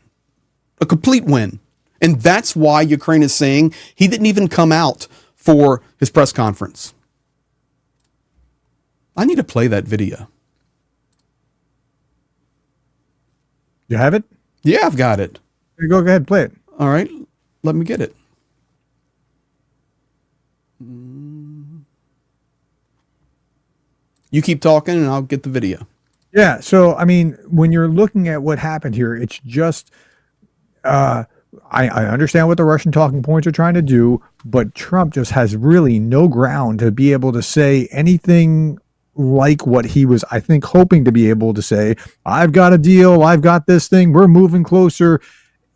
a complete win. And that's why Ukraine is saying he didn't even come out for his press conference. I need to play that video. You have it? Yeah, I've got it. Go ahead, play it. All right, let me get it. You keep talking and I'll get the video. Yeah. So, I mean, when you're looking at what happened here, it's just, I understand what the Russian talking points are trying to do, but Trump just has really no ground to be able to say anything like what he was, I think, hoping to be able to say. I've got a deal. I've got this thing. We're moving closer.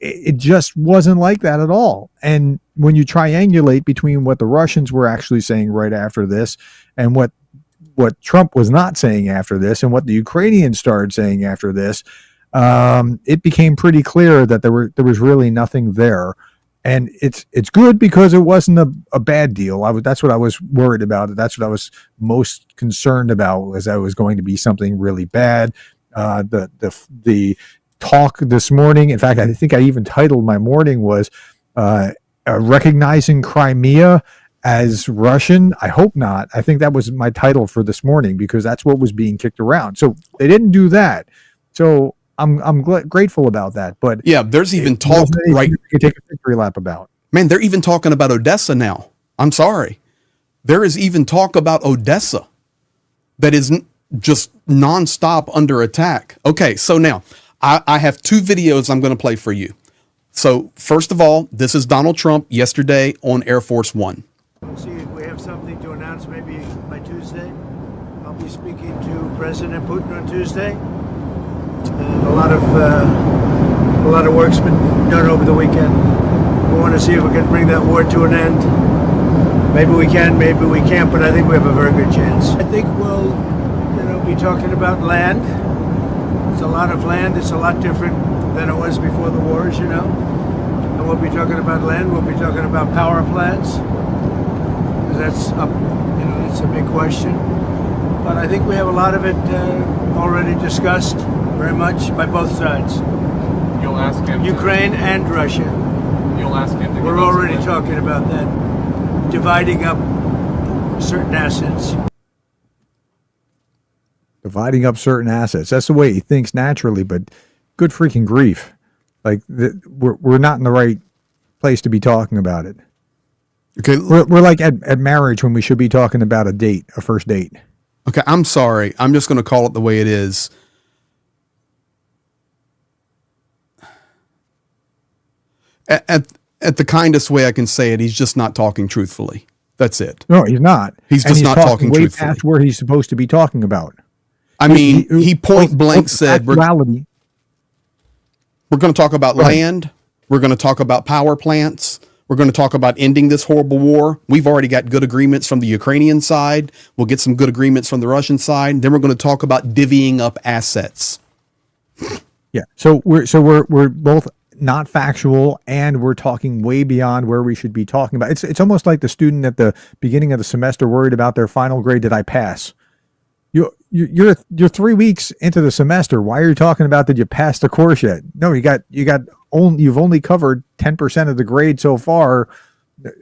It just wasn't like that at all. And when you triangulate between what the Russians were actually saying right after this and what Trump was not saying after this and what the Ukrainians started saying after this, it became pretty clear that there was really nothing there. And it's good because it wasn't a bad deal. That's what I was worried about. That's what I was most concerned about, was that it was going to be something really bad. The talk this morning, in fact, I think I even titled my morning was recognizing Crimea as Russian. I hope not. I think that was my title for this morning because that's what was being kicked around. So they didn't do that. So I'm grateful about that. But yeah, there's even talk, right? You can take a victory lap about. Man, they're even talking about Odessa now. I'm sorry. There is even talk about Odessa that is just nonstop under attack. Okay, so now I have two videos I'm going to play for you. So first of all, this is Donald Trump yesterday on Air Force One. See if we have something to announce maybe by Tuesday. I'll be speaking to President Putin on Tuesday. And a lot of work's been done over the weekend. We want to see if we can bring that war to an end. Maybe we can, maybe we can't, but I think we have a very good chance. I think we'll, be talking about land. It's a lot of land. It's a lot different than it was before the wars, And we'll be talking about land. We'll be talking about power plants. That's up, it's a big question. But I think we have a lot of it already discussed very much by both sides. You'll ask him. Ukraine and Russia. You'll ask him. We're already talking about that, dividing up certain assets. Dividing up certain assets. That's the way he thinks naturally, but good freaking grief. Like we're not in the right place to be talking about it. Okay, we're like at marriage when we should be talking about a first date. Okay, I'm sorry. I'm just going to call it the way it is. At the kindest way I can say it, he's just not talking truthfully. That's it. No, he's not. He's just not talking way truthfully. Past where he's supposed to be talking about. I mean, he point blank said, we're going to talk about land. We're going to talk about power plants. We're going to talk about ending this horrible war. We've already got good agreements from the Ukrainian side. We'll get some good agreements from the Russian side. Then we're going to talk about divvying up assets. Yeah. So we're both not factual, and we're talking way beyond where we should be talking about. It's almost like the student at the beginning of the semester worried about their final grade. Did I pass? You you're 3 weeks into the semester. Why are you talking about that you passed the course yet? No, you've only covered 10% of the grade so far.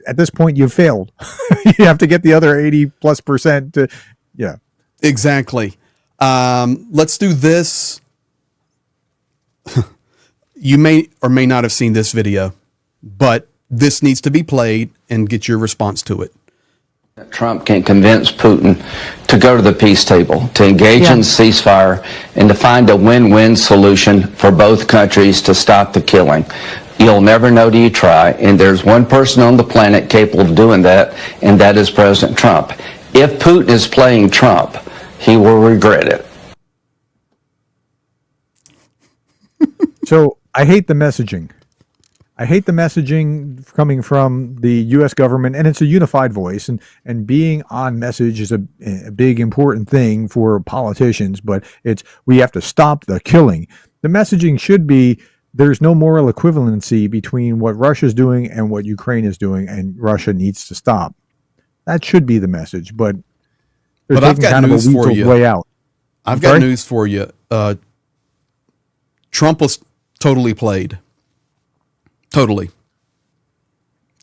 At this point, you've failed. You have to get the other 80+% to, yeah. Exactly. Let's do this. You may or may not have seen this video, but this needs to be played and get your response to it. Trump can convince Putin to go to the peace table, to engage in ceasefire, and to find a win-win solution for both countries to stop the killing. You'll never know till you try, and there's one person on the planet capable of doing that, and that is President Trump. If Putin is playing Trump, he will regret it. So I hate the messaging. I hate the messaging coming from the U.S. government, and it's a unified voice, and being on message is a big, important thing for politicians, but we have to stop the killing. The messaging should be there's no moral equivalency between what Russia's doing and what Ukraine is doing, and Russia needs to stop. That should be the message, but I've got news for you. Way out. I've got news for you. Trump was totally played. Totally.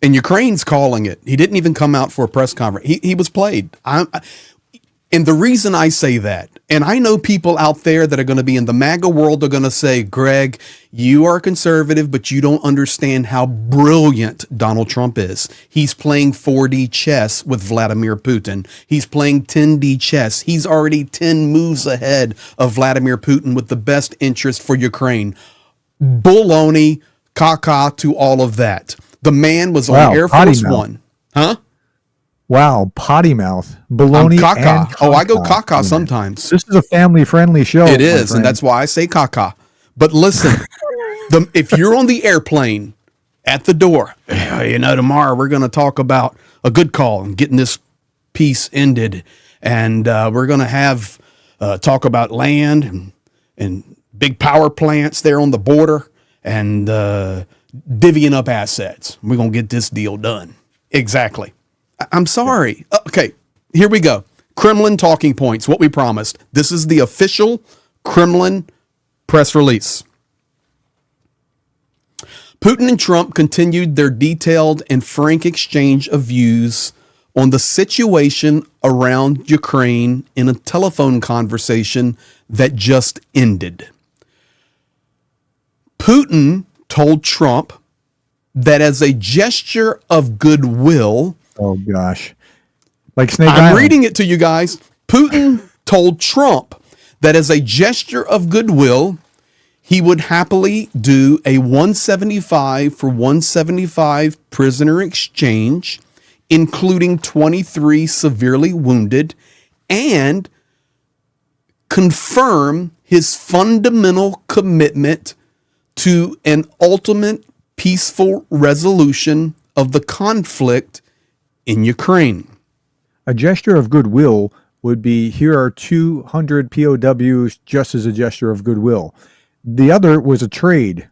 And Ukraine's calling it. He didn't even come out for a press conference. He was played. And the reason I say that, and I know people out there that are going to be in the MAGA world are going to say, Greg, you are conservative, but you don't understand how brilliant Donald Trump is. He's playing 4D chess with Vladimir Putin. He's playing 10D chess. He's already 10 moves ahead of Vladimir Putin with the best interest for Ukraine. Baloney. Caca to all of that. The man was on Air Force One. Huh? Wow, potty mouth. Baloney and caca. Oh, I go caca sometimes. This is a family-friendly show. It is, and that's why I say caca. But listen, if you're on the airplane at the door, tomorrow we're going to talk about a good call and getting this peace ended, and we're going to have talk about land and big power plants there on the border. And divvying up assets. We're going to get this deal done. Exactly. I'm sorry. Okay, here we go. Kremlin talking points, what we promised. This is the official Kremlin press release. Putin and Trump continued their detailed and frank exchange of views on the situation around Ukraine in a telephone conversation that just ended. Putin told Trump that as a gesture of goodwill. Oh, gosh. Like Snake I'm Island. reading it to you guys. Putin told Trump that as a gesture of goodwill, he would happily do a 175 for 175 prisoner exchange, including 23 severely wounded, and confirm his fundamental commitment to an ultimate peaceful resolution of the conflict in Ukraine. A gesture of goodwill would be, here are 200 POWs just as a gesture of goodwill. The other was a trade.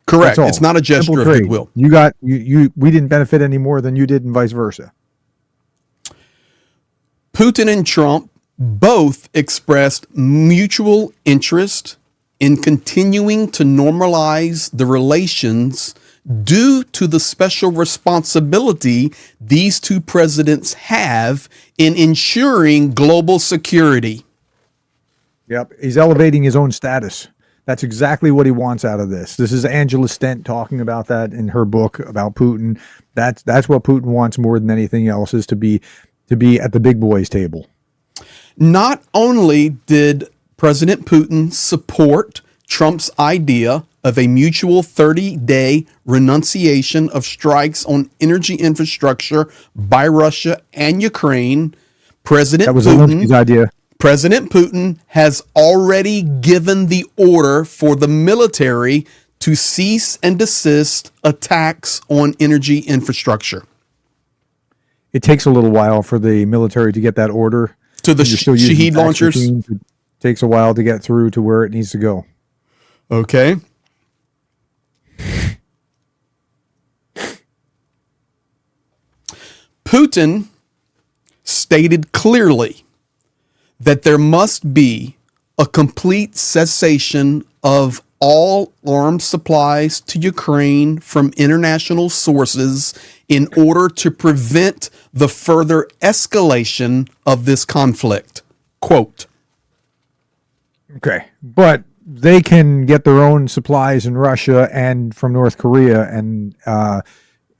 Correct. It's not a gesture of goodwill. We didn't benefit any more than you did and vice versa. Putin and Trump both expressed mutual interest in continuing to normalize the relations due to the special responsibility these two presidents have in ensuring global security. Yep, he's elevating his own status. That's exactly what he wants out of this. This is Angela Stent talking about that in her book about Putin. That's what Putin wants more than anything else, is to be at the big boys table. Not only did President Putin support Trump's idea of a mutual 30-day renunciation of strikes on energy infrastructure by Russia and Ukraine, President Zelensky's idea. President Putin has already given the order for the military to cease and desist attacks on energy infrastructure. It takes a little while for the military to get that order. To the Shahed launchers? It takes a while to get through to where it needs to go. Okay. Putin stated clearly that there must be a complete cessation of all armed supplies to Ukraine from international sources in order to prevent the further escalation of this conflict. Quote. Okay. But they can get their own supplies in Russia and from North Korea and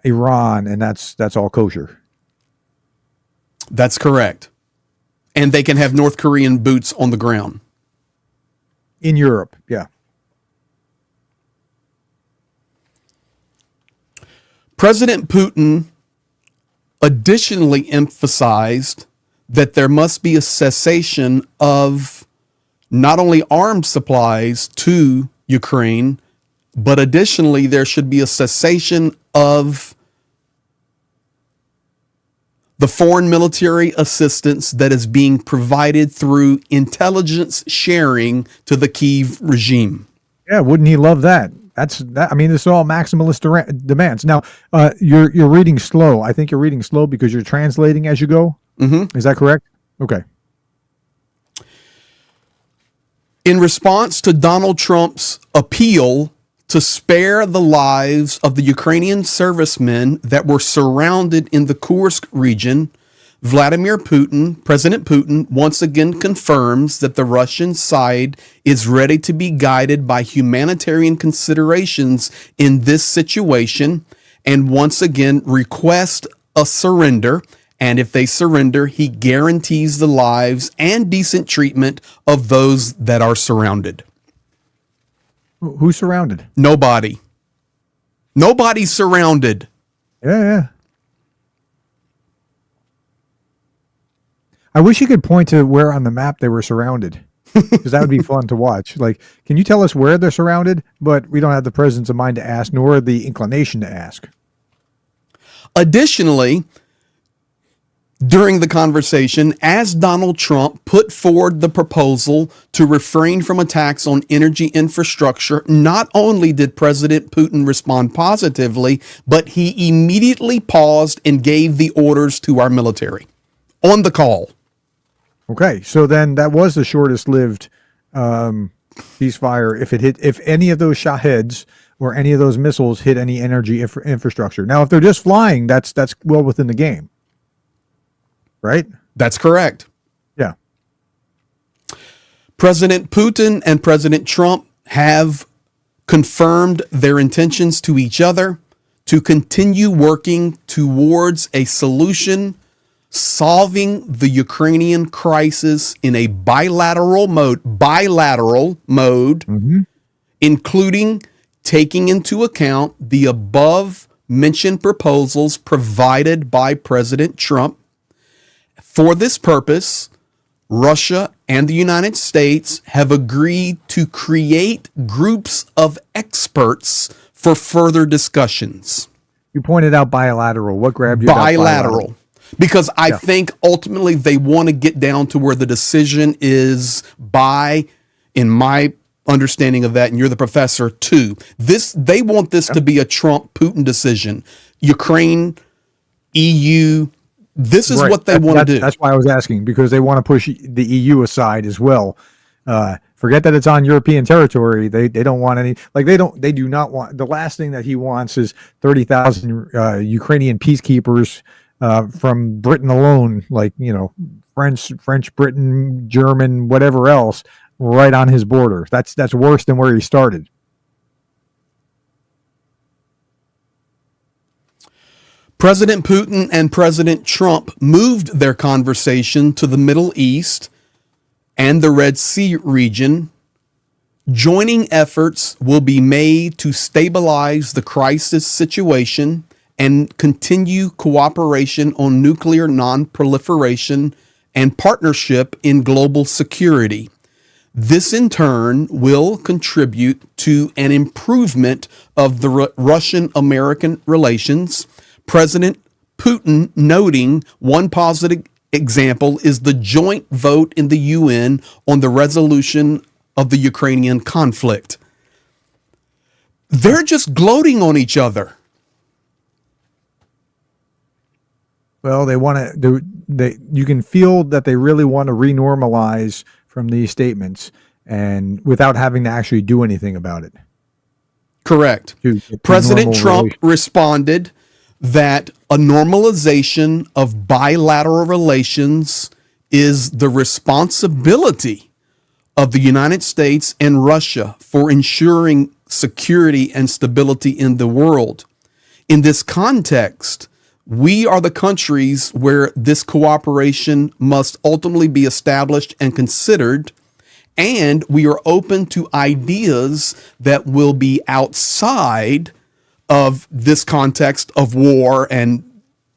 Iran, and that's all kosher. That's correct. And they can have North Korean boots on the ground. In Europe, yeah. President Putin additionally emphasized that there must be a cessation of not only armed supplies to Ukraine, but additionally there should be a cessation of the foreign military assistance that is being provided through intelligence sharing to the Kyiv regime. Yeah, wouldn't he love that? That's that. I mean, this is all maximalist demands. Now, you're reading slow. I think you're reading slow because you're translating as you go. Mm-hmm. Is that correct? Okay. In response to Donald Trump's appeal to spare the lives of the Ukrainian servicemen that were surrounded in the Kursk region, President Putin once again confirms that the Russian side is ready to be guided by humanitarian considerations in this situation, and once again requests a surrender. And if they surrender, he guarantees the lives and decent treatment of those that are surrounded. Who's surrounded? Nobody. Nobody's surrounded. Yeah. I wish you could point to where on the map they were surrounded, because that would be fun to watch. Like, can you tell us where they're surrounded? But we don't have the presence of mind to ask, nor the inclination to ask. Additionally, during the conversation, as Donald Trump put forward the proposal to refrain from attacks on energy infrastructure, not only did President Putin respond positively, but he immediately paused and gave the orders to our military on the call. Okay, so then that was the shortest lived ceasefire if any of those Shaheds or any of those missiles hit any energy infrastructure. Now, if they're just flying, that's well within the game. Right? That's correct. Yeah. President Putin and President Trump have confirmed their intentions to each other to continue working towards a solution, solving the Ukrainian crisis in a bilateral mode, mm-hmm. including taking into account the above mentioned proposals provided by President Trump. For this purpose, Russia and the United States have agreed to create groups of experts for further discussions. You pointed out bilateral. What grabbed you? Bilateral. Because I think ultimately they want to get down to where the decision is by, in my understanding of that, and you're the professor too, they want this to be a Trump-Putin decision. Ukraine, EU, this is what they want to do. That's why I was asking, because they want to push the EU aside as well. Forget that it's on European territory. They don't want any, like they do not want, the last thing that he wants is 30,000 Ukrainian peacekeepers from Britain alone, like, French, Britain, German, whatever else, right on his border. That's worse than where he started. President Putin and President Trump moved their conversation to the Middle East and the Red Sea region. Joining efforts will be made to stabilize the crisis situation and continue cooperation on nuclear non-proliferation and partnership in global security. This in turn will contribute to an improvement of the Russian-American relations. President Putin noting one positive example is the joint vote in the UN on the resolution of the Ukrainian conflict. They're just gloating on each other. Well, they want to. You can feel that they really want to renormalize from these statements, and without having to actually do anything about it. Correct. President Trump responded that a normalization of bilateral relations is the responsibility of the United States and Russia for ensuring security and stability in the world. In this context, we are the countries where this cooperation must ultimately be established and considered, and we are open to ideas that will be outside of this context of war and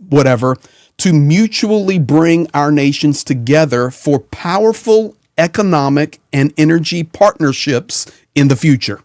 whatever, to mutually bring our nations together for powerful economic and energy partnerships in the future.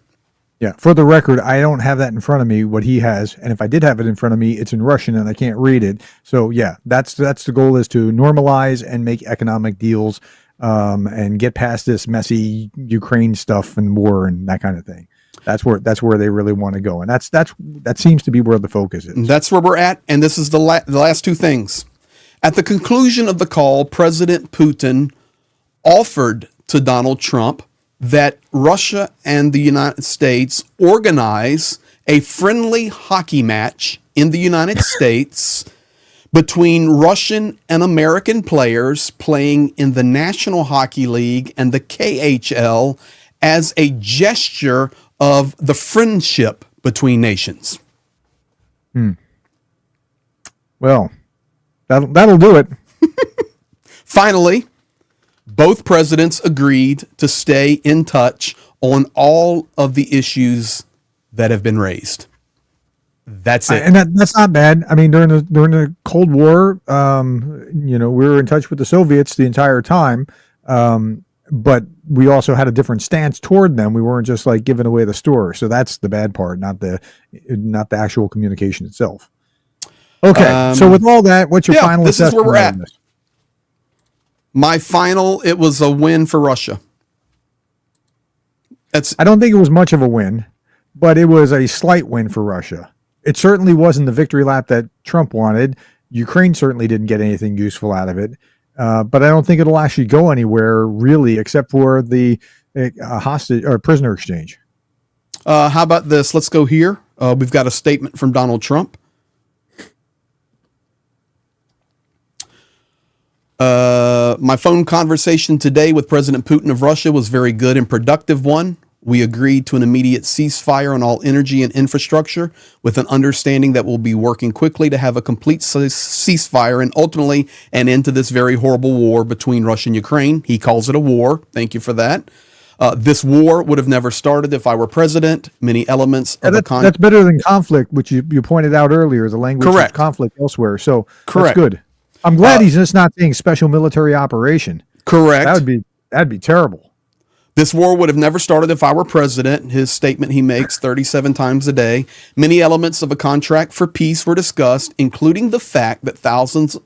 Yeah, for the record, I don't have that in front of me, what he has. And if I did have it in front of me, it's in Russian and I can't read it. So yeah, that's the goal, is to normalize and make economic deals, and get past this messy Ukraine stuff and war and that kind of thing. That's where they really want to go. And that seems to be where the focus is. That's where we're at. And this is the last two things. At the conclusion of the call, President Putin offered to Donald Trump that Russia and the United States organize a friendly hockey match in the United States between Russian and American players playing in the National Hockey League and the KHL as a gesture of the friendship between nations. Well, that'll do it. Finally, both presidents agreed to stay in touch on all of the issues that have been raised. That's it. And that's not bad. I mean, during the Cold War, we were in touch with the Soviets the entire time, but we also had a different stance toward them. We weren't just like giving away the store. So that's the bad part, not the actual communication itself. Okay, so with all that, what's your final assessment? This is where we're at. My final, it was a win for Russia. I don't think it was much of a win, but it was a slight win for Russia. It certainly wasn't the victory lap that Trump wanted. Ukraine certainly didn't get anything useful out of it. But I don't think it'll actually go anywhere really, except for the hostage or prisoner exchange. How about this? Let's go here. We've got a statement from Donald Trump. My phone conversation today with President Putin of Russia was very good and productive one. We agreed to an immediate ceasefire on all energy and infrastructure with an understanding that we'll be working quickly to have a complete ceasefire and ultimately an end to this very horrible war between Russia and Ukraine. He calls it a war. Thank you for that. This war would have never started if I were president. Many elements of that's better than conflict, which you pointed out earlier, the language of conflict elsewhere. So that's good. I'm glad he's just not saying special military operation. Correct. That'd be terrible. This war would have never started if I were president. His statement he makes 37 times a day. Many elements of a contract for peace were discussed, including the fact that thousands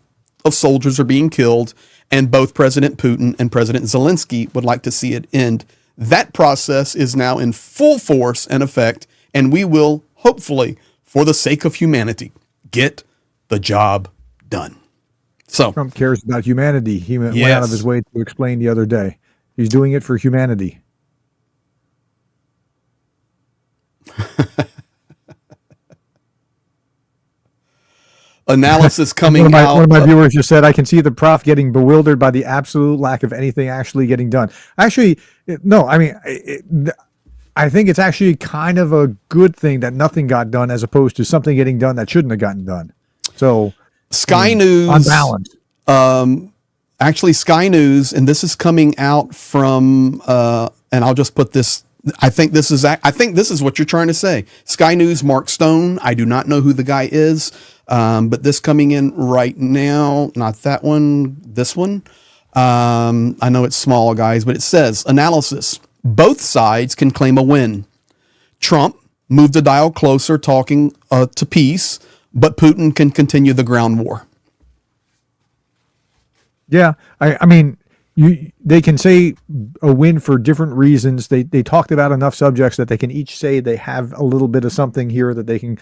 of soldiers are being killed, and both President Putin and President Zelensky would like to see it end. That process is now in full force and effect, and we will, hopefully, for the sake of humanity, get the job done. So Trump cares about humanity. He went out of his way to explain the other day. He's doing it for humanity. Analysis coming out. One of my viewers just said, I can see the prof getting bewildered by the absolute lack of anything actually getting done. Actually, no, I mean, I think it's actually kind of a good thing that nothing got done as opposed to something getting done that shouldn't have gotten done. So Sky News, on balance. Actually, Sky News, and this is coming out from, and I'll just put this. I think this is what you're trying to say. Sky News, Mark Stone. I do not know who the guy is, but this coming in right now. Not that one. This one. I know it's small, guys, but it says analysis. Both sides can claim a win. Trump moved the dial closer, talking to peace, but Putin can continue the ground war. Yeah, I mean, they can say a win for different reasons. They talked about enough subjects that they can each say they have a little bit of something here that they can,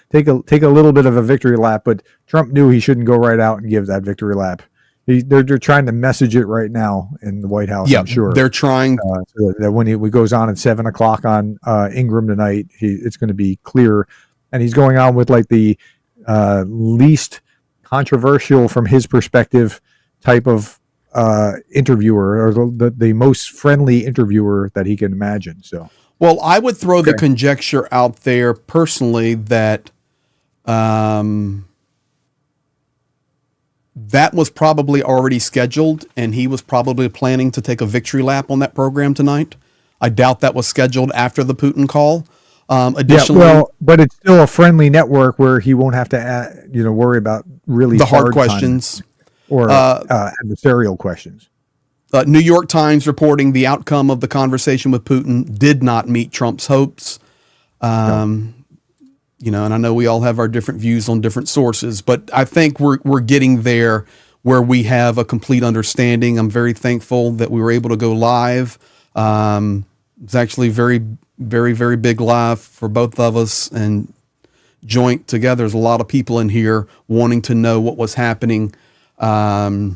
take a little bit of a victory lap. But Trump knew he shouldn't go right out and give that victory lap. They're trying to message it right now in the White House. Yeah, I'm sure they're trying so that when he goes on at 7:00 on Ingram tonight, it's going to be clear. And he's going on with like the least controversial from his perspective type of interviewer, or the most friendly interviewer that he can imagine. So, well, I would throw the conjecture out there personally that that was probably already scheduled, and he was probably planning to take a victory lap on that program tonight. I doubt that was scheduled after the Putin call. Additionally, but it's still a friendly network where he won't have to, worry about really the hard questions or adversarial questions. New York Times reporting the outcome of the conversation with Putin did not meet Trump's hopes. And I know we all have our different views on different sources, but I think we're getting there where we have a complete understanding. I'm very thankful that we were able to go live. It's actually very, very, very big live for both of us and joint together. There's a lot of people in here wanting to know what was happening. And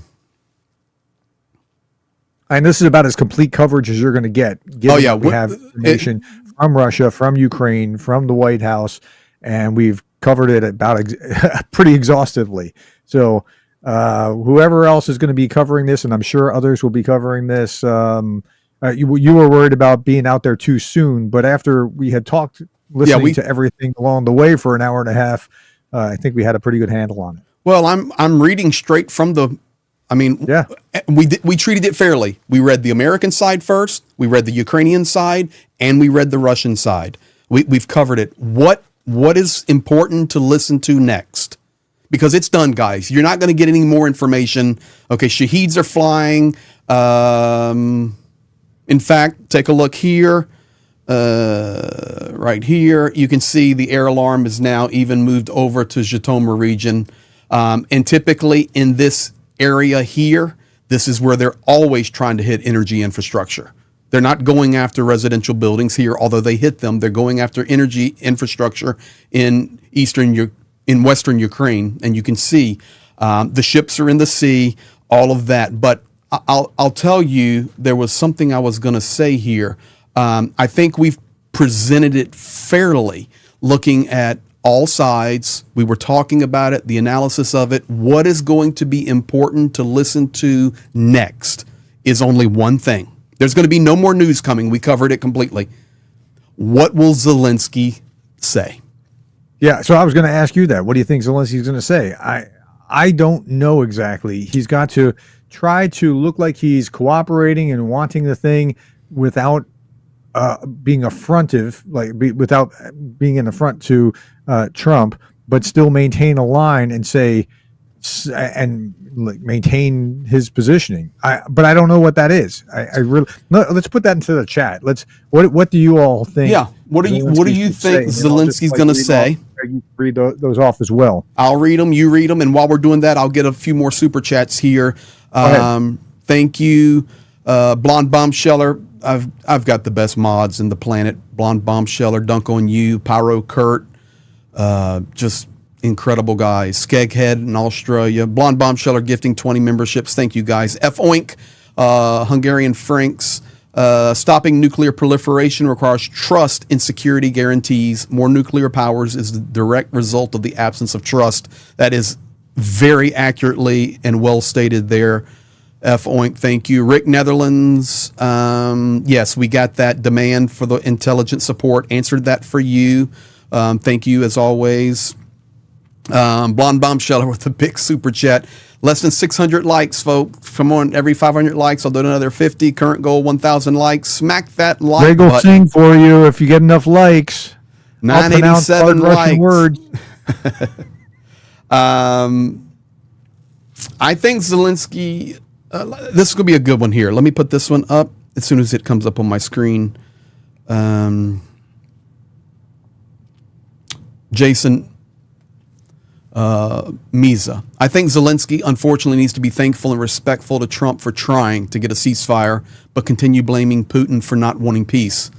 this is about as complete coverage as you're going to get. We have information from Russia, from Ukraine, from the White House, and we've covered it about pretty exhaustively. So whoever else is going to be covering this, and I'm sure others will be covering this, you were worried about being out there too soon, but after we had talked, listening to everything along the way for an hour and a half, I think we had a pretty good handle on it. Well, I'm reading straight from we treated it fairly. We read the American side first, we read the Ukrainian side, and we read the Russian side. We've covered it. What is important to listen to next? Because it's done, guys. You're not going to get any more information. Okay, Shaheds are flying. In fact, take a look here. Right here, you can see the air alarm is now even moved over to Zhytomyr region. And typically in this area here, this is where they're always trying to hit energy infrastructure. They're not going after residential buildings here, although they hit them. They're going after energy infrastructure in western Ukraine, and you can see the ships are in the sea, all of that. But I'll tell you, there was something I was going to say here. I think we've presented it fairly, looking at all sides. We were talking about it, the analysis of it. What is going to be important to listen to next is only one thing. There's going to be no more news coming. We covered it completely. What will Zelensky say? Yeah, so I was going to ask you that. What do you think Zelensky's going to say? I don't know exactly. He's got to try to look like he's cooperating and wanting the thing without being affrontive, without being in the front to Trump, but still maintain a line and say and maintain his positioning. But I don't know what that is. I really let's put that into the chat. What do you all think? Yeah, what do you think Zelensky's going to say? You read those off as well. I'll read them. You read them, and while we're doing that, I'll get a few more super chats here. Thank you, Blonde Bombsheller. I've got the best mods in the planet. Blonde Bombsheller, Dunk on You, Pyro Kurt, just incredible guys. Skeghead in Australia. Blonde Bombsheller gifting 20 memberships. Thank you guys. F Oink, Hungarian Franks. Stopping nuclear proliferation requires trust in security guarantees. More nuclear powers is the direct result of the absence of trust. That is very accurately and well stated there. F Oink, thank you. Rick Netherlands, yes, we got that demand for the intelligence support. Answered that for you. Thank you as always. Blonde Bombsheller with a big super chat. Less than 600 likes, folks. Come on, every 500 likes, I'll do another 50. Current goal, 1,000 likes. Smack that like Greg will button. sing for you if you get enough likes. 987 likes. Words. I think Zelensky, this is going to be a good one here. Let me put this one up as soon as it comes up on my screen. Jason, Misa. I think Zelensky, unfortunately, needs to be thankful and respectful to Trump for trying to get a ceasefire, but continue blaming Putin for not wanting peace.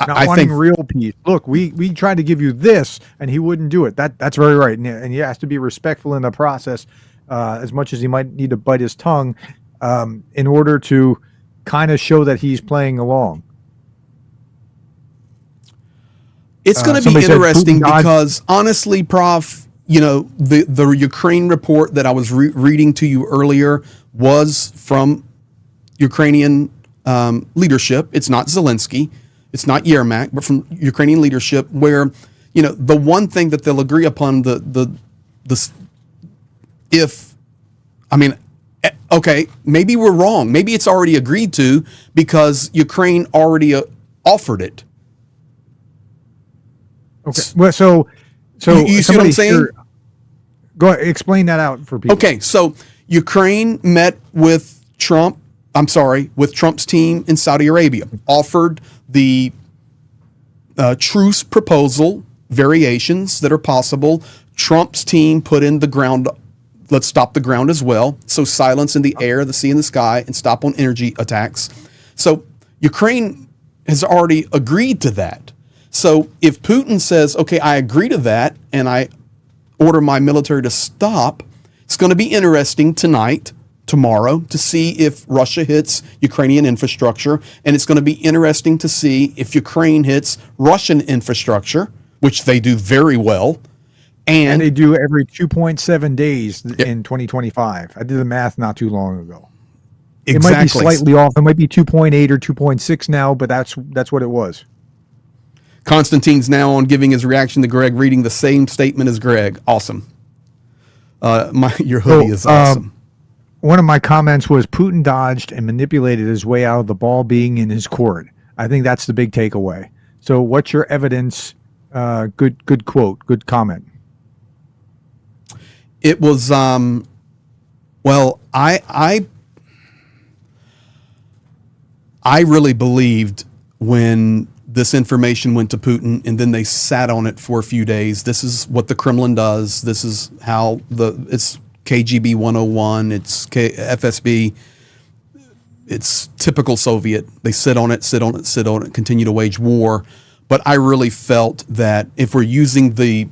Not wanting real peace. Look, we tried to give you this, and he wouldn't do it. That's very right, and he has to be respectful in the process, as much as he might need to bite his tongue, in order to kind of show that he's playing along. It's going to be interesting because, honestly, Prof, the Ukraine report that I was reading to you earlier was from Ukrainian leadership. It's not Zelensky. It's not Yermak, but from Ukrainian leadership, where, the one thing that they'll agree upon, okay, maybe we're wrong. Maybe it's already agreed to because Ukraine already offered it. Okay. Well, so you see what I'm saying? Go ahead, explain that out for people. Okay, so Ukraine met with Trump's team in Saudi Arabia, offered the truce proposal variations that are possible. Trump's team put in the ground, let's stop the ground as well. So silence in the air, the sea, and the sky, and stop on energy attacks. So Ukraine has already agreed to that. So if Putin says, okay, I agree to that, and I order my military to stop, it's going to be interesting tomorrow, to see if Russia hits Ukrainian infrastructure, and it's going to be interesting to see if Ukraine hits Russian infrastructure, which they do very well. And they do every 2.7 days in 2025. I did the math not too long ago. Exactly. It might be slightly off. It might be 2.8 or 2.6 now, but that's what it was. Constantine's now on giving his reaction to Greg, reading the same statement as Greg. Awesome. Your hoodie is awesome. One of my comments was Putin dodged and manipulated his way out of the ball being in his court. I think that's the big takeaway. So what's your evidence? Good quote, good comment. It was, well, I really believed when this information went to Putin and then they sat on it for a few days. This is what the Kremlin does. This is how it's KGB 101. It's FSB. It's typical Soviet. They sit on it, continue to wage war. But I really felt that if we're using the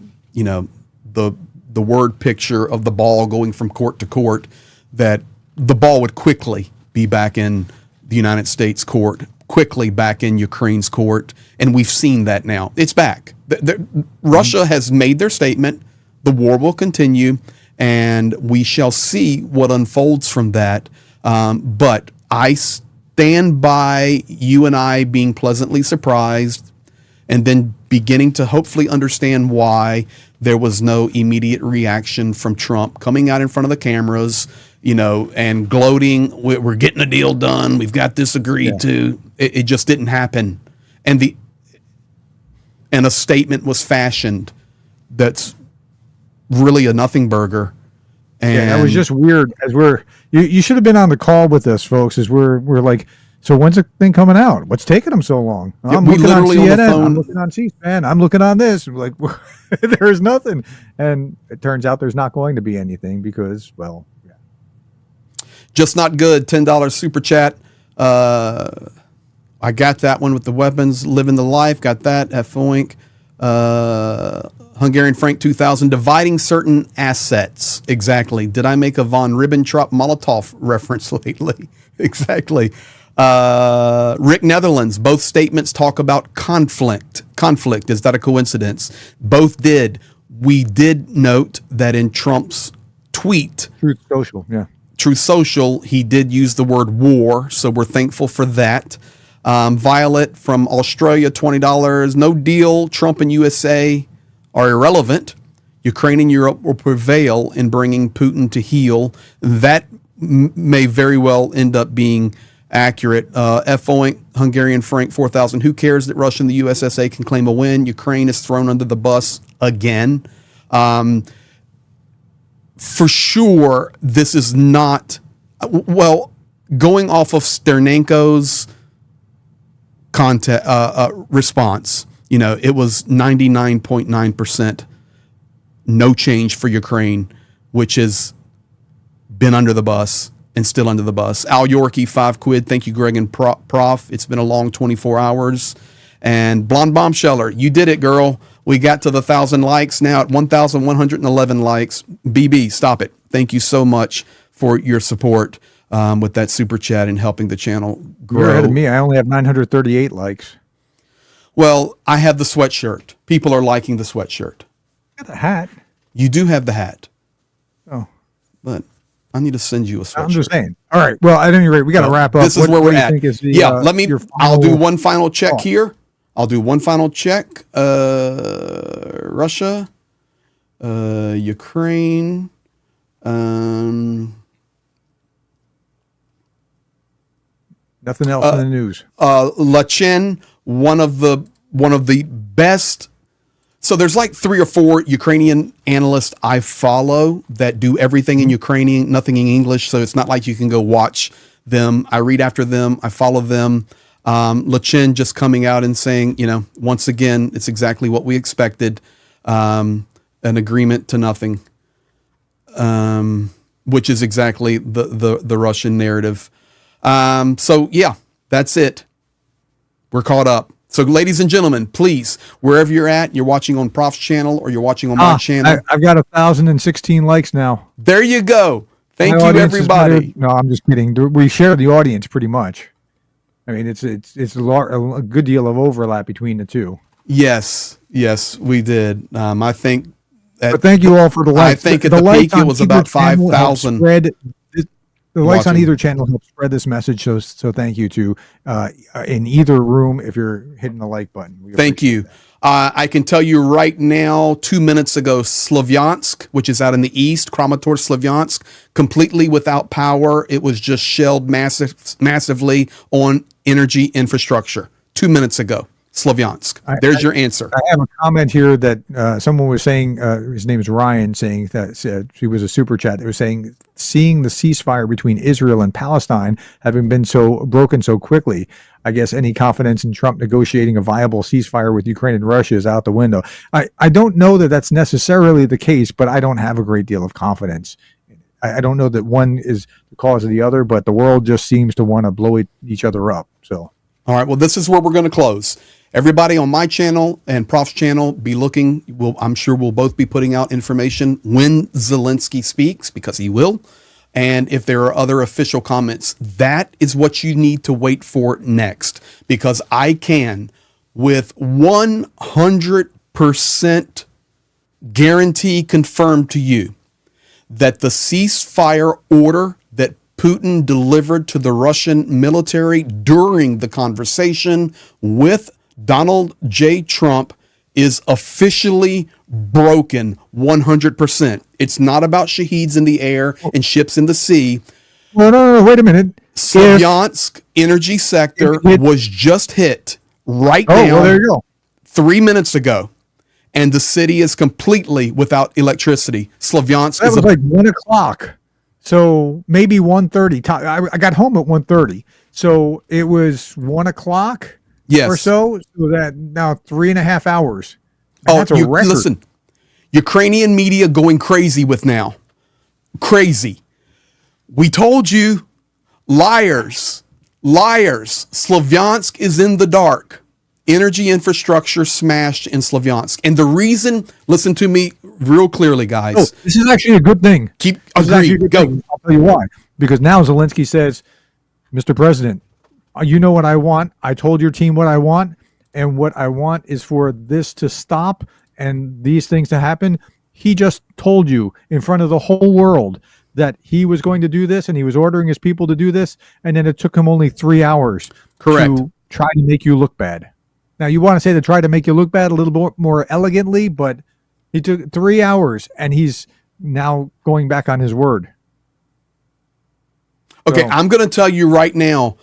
word picture of the ball going from court to court, that the ball would quickly be back in the United States court, quickly back in Ukraine's court, and we've seen that now. It's back. Russia has made their statement. The war will continue, and we shall see what unfolds from that. But I stand by you and I being pleasantly surprised, and then beginning to hopefully understand why there was no immediate reaction from Trump coming out in front of the cameras, and gloating, we're getting a deal done, we've got this agreed to. It just didn't happen. And a statement was fashioned that's really a nothing burger. And that was just weird. As you should have been on the call with us, folks, as we're like, so when's the thing coming out? What's taking them so long? I'm looking on CNN, I'm looking on C-SPAN, I'm looking on this. Like, there's nothing. And it turns out there's not going to be anything because, well, just not good. $10 super chat. I got that one with the weapons, living the life. Got that. F-Oink. Hungarian Frank 2000. Dividing certain assets. Exactly. Did I make a von Ribbentrop-Molotov reference lately? Exactly. Rick Netherlands. Both statements talk about conflict. Conflict. Is that a coincidence? Both did. We did note that in Trump's tweet. Truth Social, yeah. Truth Social, he did use the word war, so we're thankful for that. Violet from Australia, $20. No deal. Trump and USA are irrelevant. Ukraine and Europe will prevail in bringing Putin to heel. That may very well end up being accurate. F-Oink, Hungarian Frank 4000. Who cares that Russia and the USSA can claim a win? Ukraine is thrown under the bus again. For sure, this is not, going off of Sternenko's response, it was 99.9% no change for Ukraine, which has been under the bus and still under the bus. Al Yorkie, £5. Thank you, Greg and Prof. It's been a long 24 hours. And Blonde Bombsheller, you did it, girl. We got to the 1,000 likes now at 1,111 likes. BB, stop it. Thank you so much for your support with that super chat and helping the channel grow. You're ahead of me. I only have 938 likes. Well, I have the sweatshirt. People are liking the sweatshirt. Got the hat. You do have the hat. Oh. But I need to send you a sweatshirt. I'm just saying. All right. Well, at any rate, we got to wrap up. This is where we're at. Let me, your I'll do final one final check thought? here. I'll do one final check. Russia, Ukraine, Nothing else in the news. Lachen, one of the best. So there's like 3 or 4 Ukrainian analysts I follow that do everything in Ukrainian, nothing in English. So it's not like you can go watch them. I read after them. I follow them. Lachen just coming out and saying, once again, it's exactly what we expected. An agreement to nothing, which is exactly the Russian narrative. So yeah, that's it. We're caught up. So ladies and gentlemen, please, wherever you're at, you're watching on Prof's channel or you're watching on my channel. I've got 1,016 likes now. There you go. Thank My you, audience is everybody. better. No, I'm just kidding. We share the audience pretty much. I mean, it's a good deal of overlap between the two. Yes, we did. I think. But thank you all for the likes. I think at the the likes peak it on was either about channel help 5,000. The likes on watching. either channel help spread this message. So thank you to in either room if you're hitting the like button. We Thank appreciate you. that. I can tell you right now, 2 minutes ago, Slavyansk, which is out in the east, Kramatorsk, Slavyansk, completely without power. It was just shelled massively on energy infrastructure. 2 minutes ago, Slavyansk. There's your answer. I have a comment here that someone was saying, his name is Ryan, saying that he was a super chat. It was saying, seeing the ceasefire between Israel and Palestine having been so broken so quickly, I guess any confidence in Trump negotiating a viable ceasefire with Ukraine and Russia is out the window. I don't know that that's necessarily the case, but I don't have a great deal of confidence. I don't know that one is the cause of the other, but the world just seems to want to blow each other up. So, all right. Well, this is where we're going to close. Everybody on my channel and Prof's channel, be looking. I'm sure we'll both be putting out information when Zelensky speaks, because he will. And if there are other official comments, that is what you need to wait for next, because I can, with 100% guarantee confirmed to you, that the ceasefire order that Putin delivered to the Russian military during the conversation with Donald J. Trump is officially broken 100%. It's not about Shaheeds in the air and ships in the sea. well, no, wait a minute. Slavyansk energy sector was just hit right Oh, now well, there you go. 3 minutes ago, and the city is completely without electricity. Slavyansk That is was like 1 o'clock. So maybe 1:30. I got home at 1:30. So it was 1 o'clock yes. or so. So that now 3.5 hours. And that's a record. Listen, Ukrainian media going crazy with now. Crazy. We told you, liars. Slavyansk is in the dark. Energy infrastructure smashed in Slavyansk. And the reason, listen to me real clearly, guys. Oh, this is actually a good thing. This is actually a agreed. good Go. thing. I'll tell you why. Because now Zelensky says, Mr. President, you know what I want. I told your team what I want. And what I want is for this to stop and these things to happen. He just told you in front of the whole world that he was going to do this and he was ordering his people to do this. And then it took him only 3 hours Correct. to try to make you look bad. Now, you want to say to try to make you look bad a little more elegantly, but he took 3 hours and he's now going back on his word. Okay, So- I'm going to tell you right now,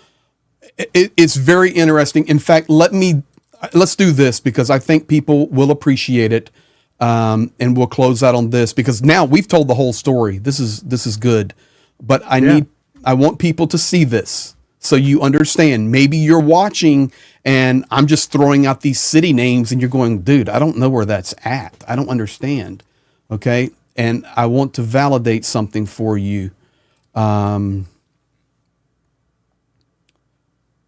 it's very interesting. In fact, let's do this, because I think people will appreciate it, and we'll close out on this, because now we've told the whole story. This is good, but I want people to see this so you understand. Maybe you're watching and I'm just throwing out these city names and you're going, dude, I don't know where that's at. I don't understand. Okay. And I want to validate something for you. And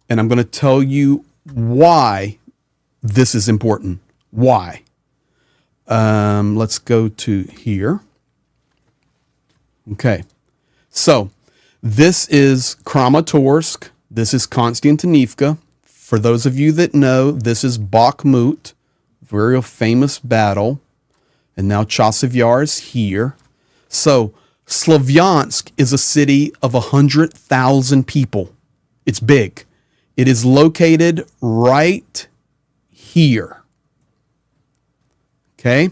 I'm going to tell you why this is important. Why? Let's go to here. Okay. So this is Kramatorsk. This is Konstantinivka. For those of you that know, this is Bakhmut, very famous battle. And now Chasiv Yar is here. So Slavyansk is a city of 100,000 people. It's big. It is located right here. Okay?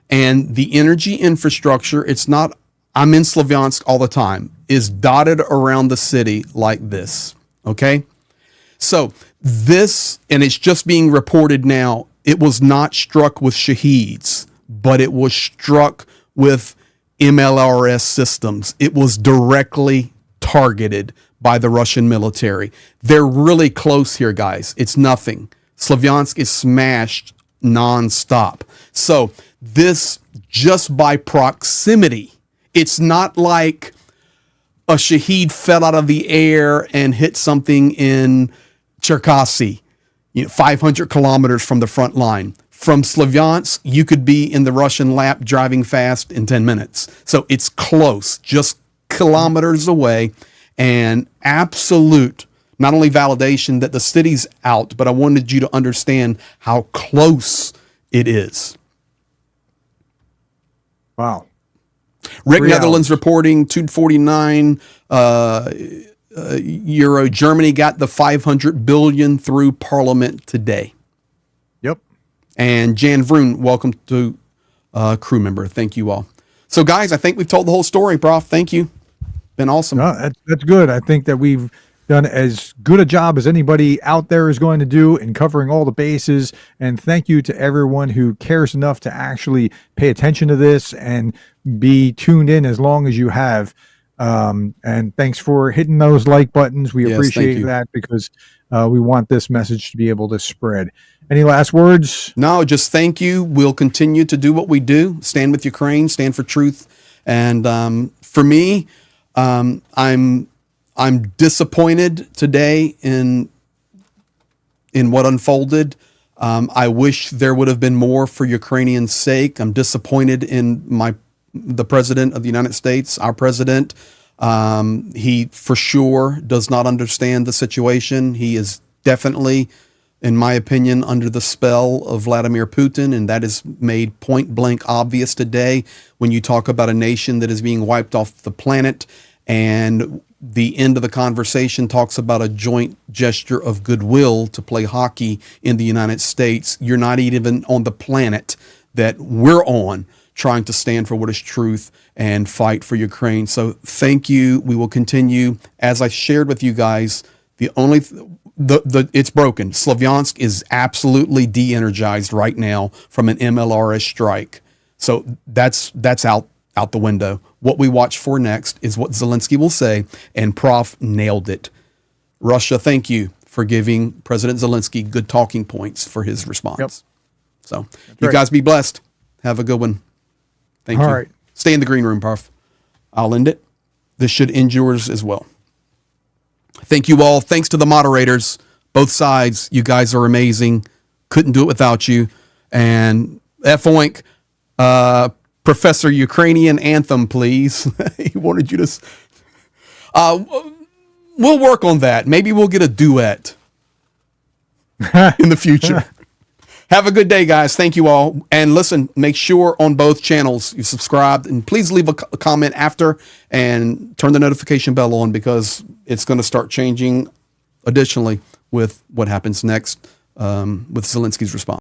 And the energy infrastructure, it's not, I'm in Slavyansk all the time, is dotted around the city like this. Okay? So this, and it's just being reported now, it was not struck with Shaheeds, but it was struck with MLRS systems. It was directly targeted by the Russian military. They're really close here, guys. It's nothing. Slavyansk is smashed nonstop. So this, just by proximity, it's not like a Shahed fell out of the air and hit something in Cherkasy, 500 kilometers from the front line. From Slavyansk, you could be in the Russian lap driving fast in 10 minutes. So it's close, just kilometers away, and absolute, not only validation that the city's out, but I wanted you to understand how close it is. Wow. Rick 3 Netherlands hours. reporting 249 euro. Germany got the 500 billion through Parliament today. Yep. And Jan Vroon, welcome to crew member. Thank you all. So, guys, I think we've told the whole story, Prof. Thank you. Been awesome. No, that's good. I think that we've done as good a job as anybody out there is going to do in covering all the bases. And thank you to everyone who cares enough to actually pay attention to this and be tuned in as long as you have. And thanks for hitting those like buttons. We Yes, thank appreciate you. that because we want this message to be able to spread. Any last words? No, just thank you. We'll continue to do what we do. Stand with Ukraine, stand for truth. And for me, I'm disappointed today in what unfolded. I wish there would have been more for Ukrainians' sake. I'm disappointed in the president of the United States, our president. He for sure does not understand the situation. He is definitely, in my opinion, under the spell of Vladimir Putin, and that is made point blank obvious today when you talk about a nation that is being wiped off the planet, and the end of the conversation talks about a joint gesture of goodwill to play hockey in the United States. You're not even on the planet that we're on trying to stand for what is truth and fight for Ukraine. So thank you. We will continue. As I shared with you guys, it's broken. Slavyansk is absolutely de-energized right now from an MLRS strike. So that's out the window. What we watch for next is what Zelensky will say, and Prof nailed it. Russia, thank you for giving President Zelensky good talking points for his response. Yep. So That's you right. guys be blessed. Have a good one. Thank you. All right. Stay in the green room, Prof. I'll end it. This should end yours as well. Thank you all. Thanks to the moderators, both sides. You guys are amazing. Couldn't do it without you. And F-Oink, Professor Ukrainian anthem, please. He wanted you to. We'll work on that. Maybe we'll get a duet in the future. Have a good day, guys. Thank you all. And listen, make sure on both channels you subscribe, and please leave a comment after and turn the notification bell on, because it's going to start changing additionally with what happens next with Zelensky's response.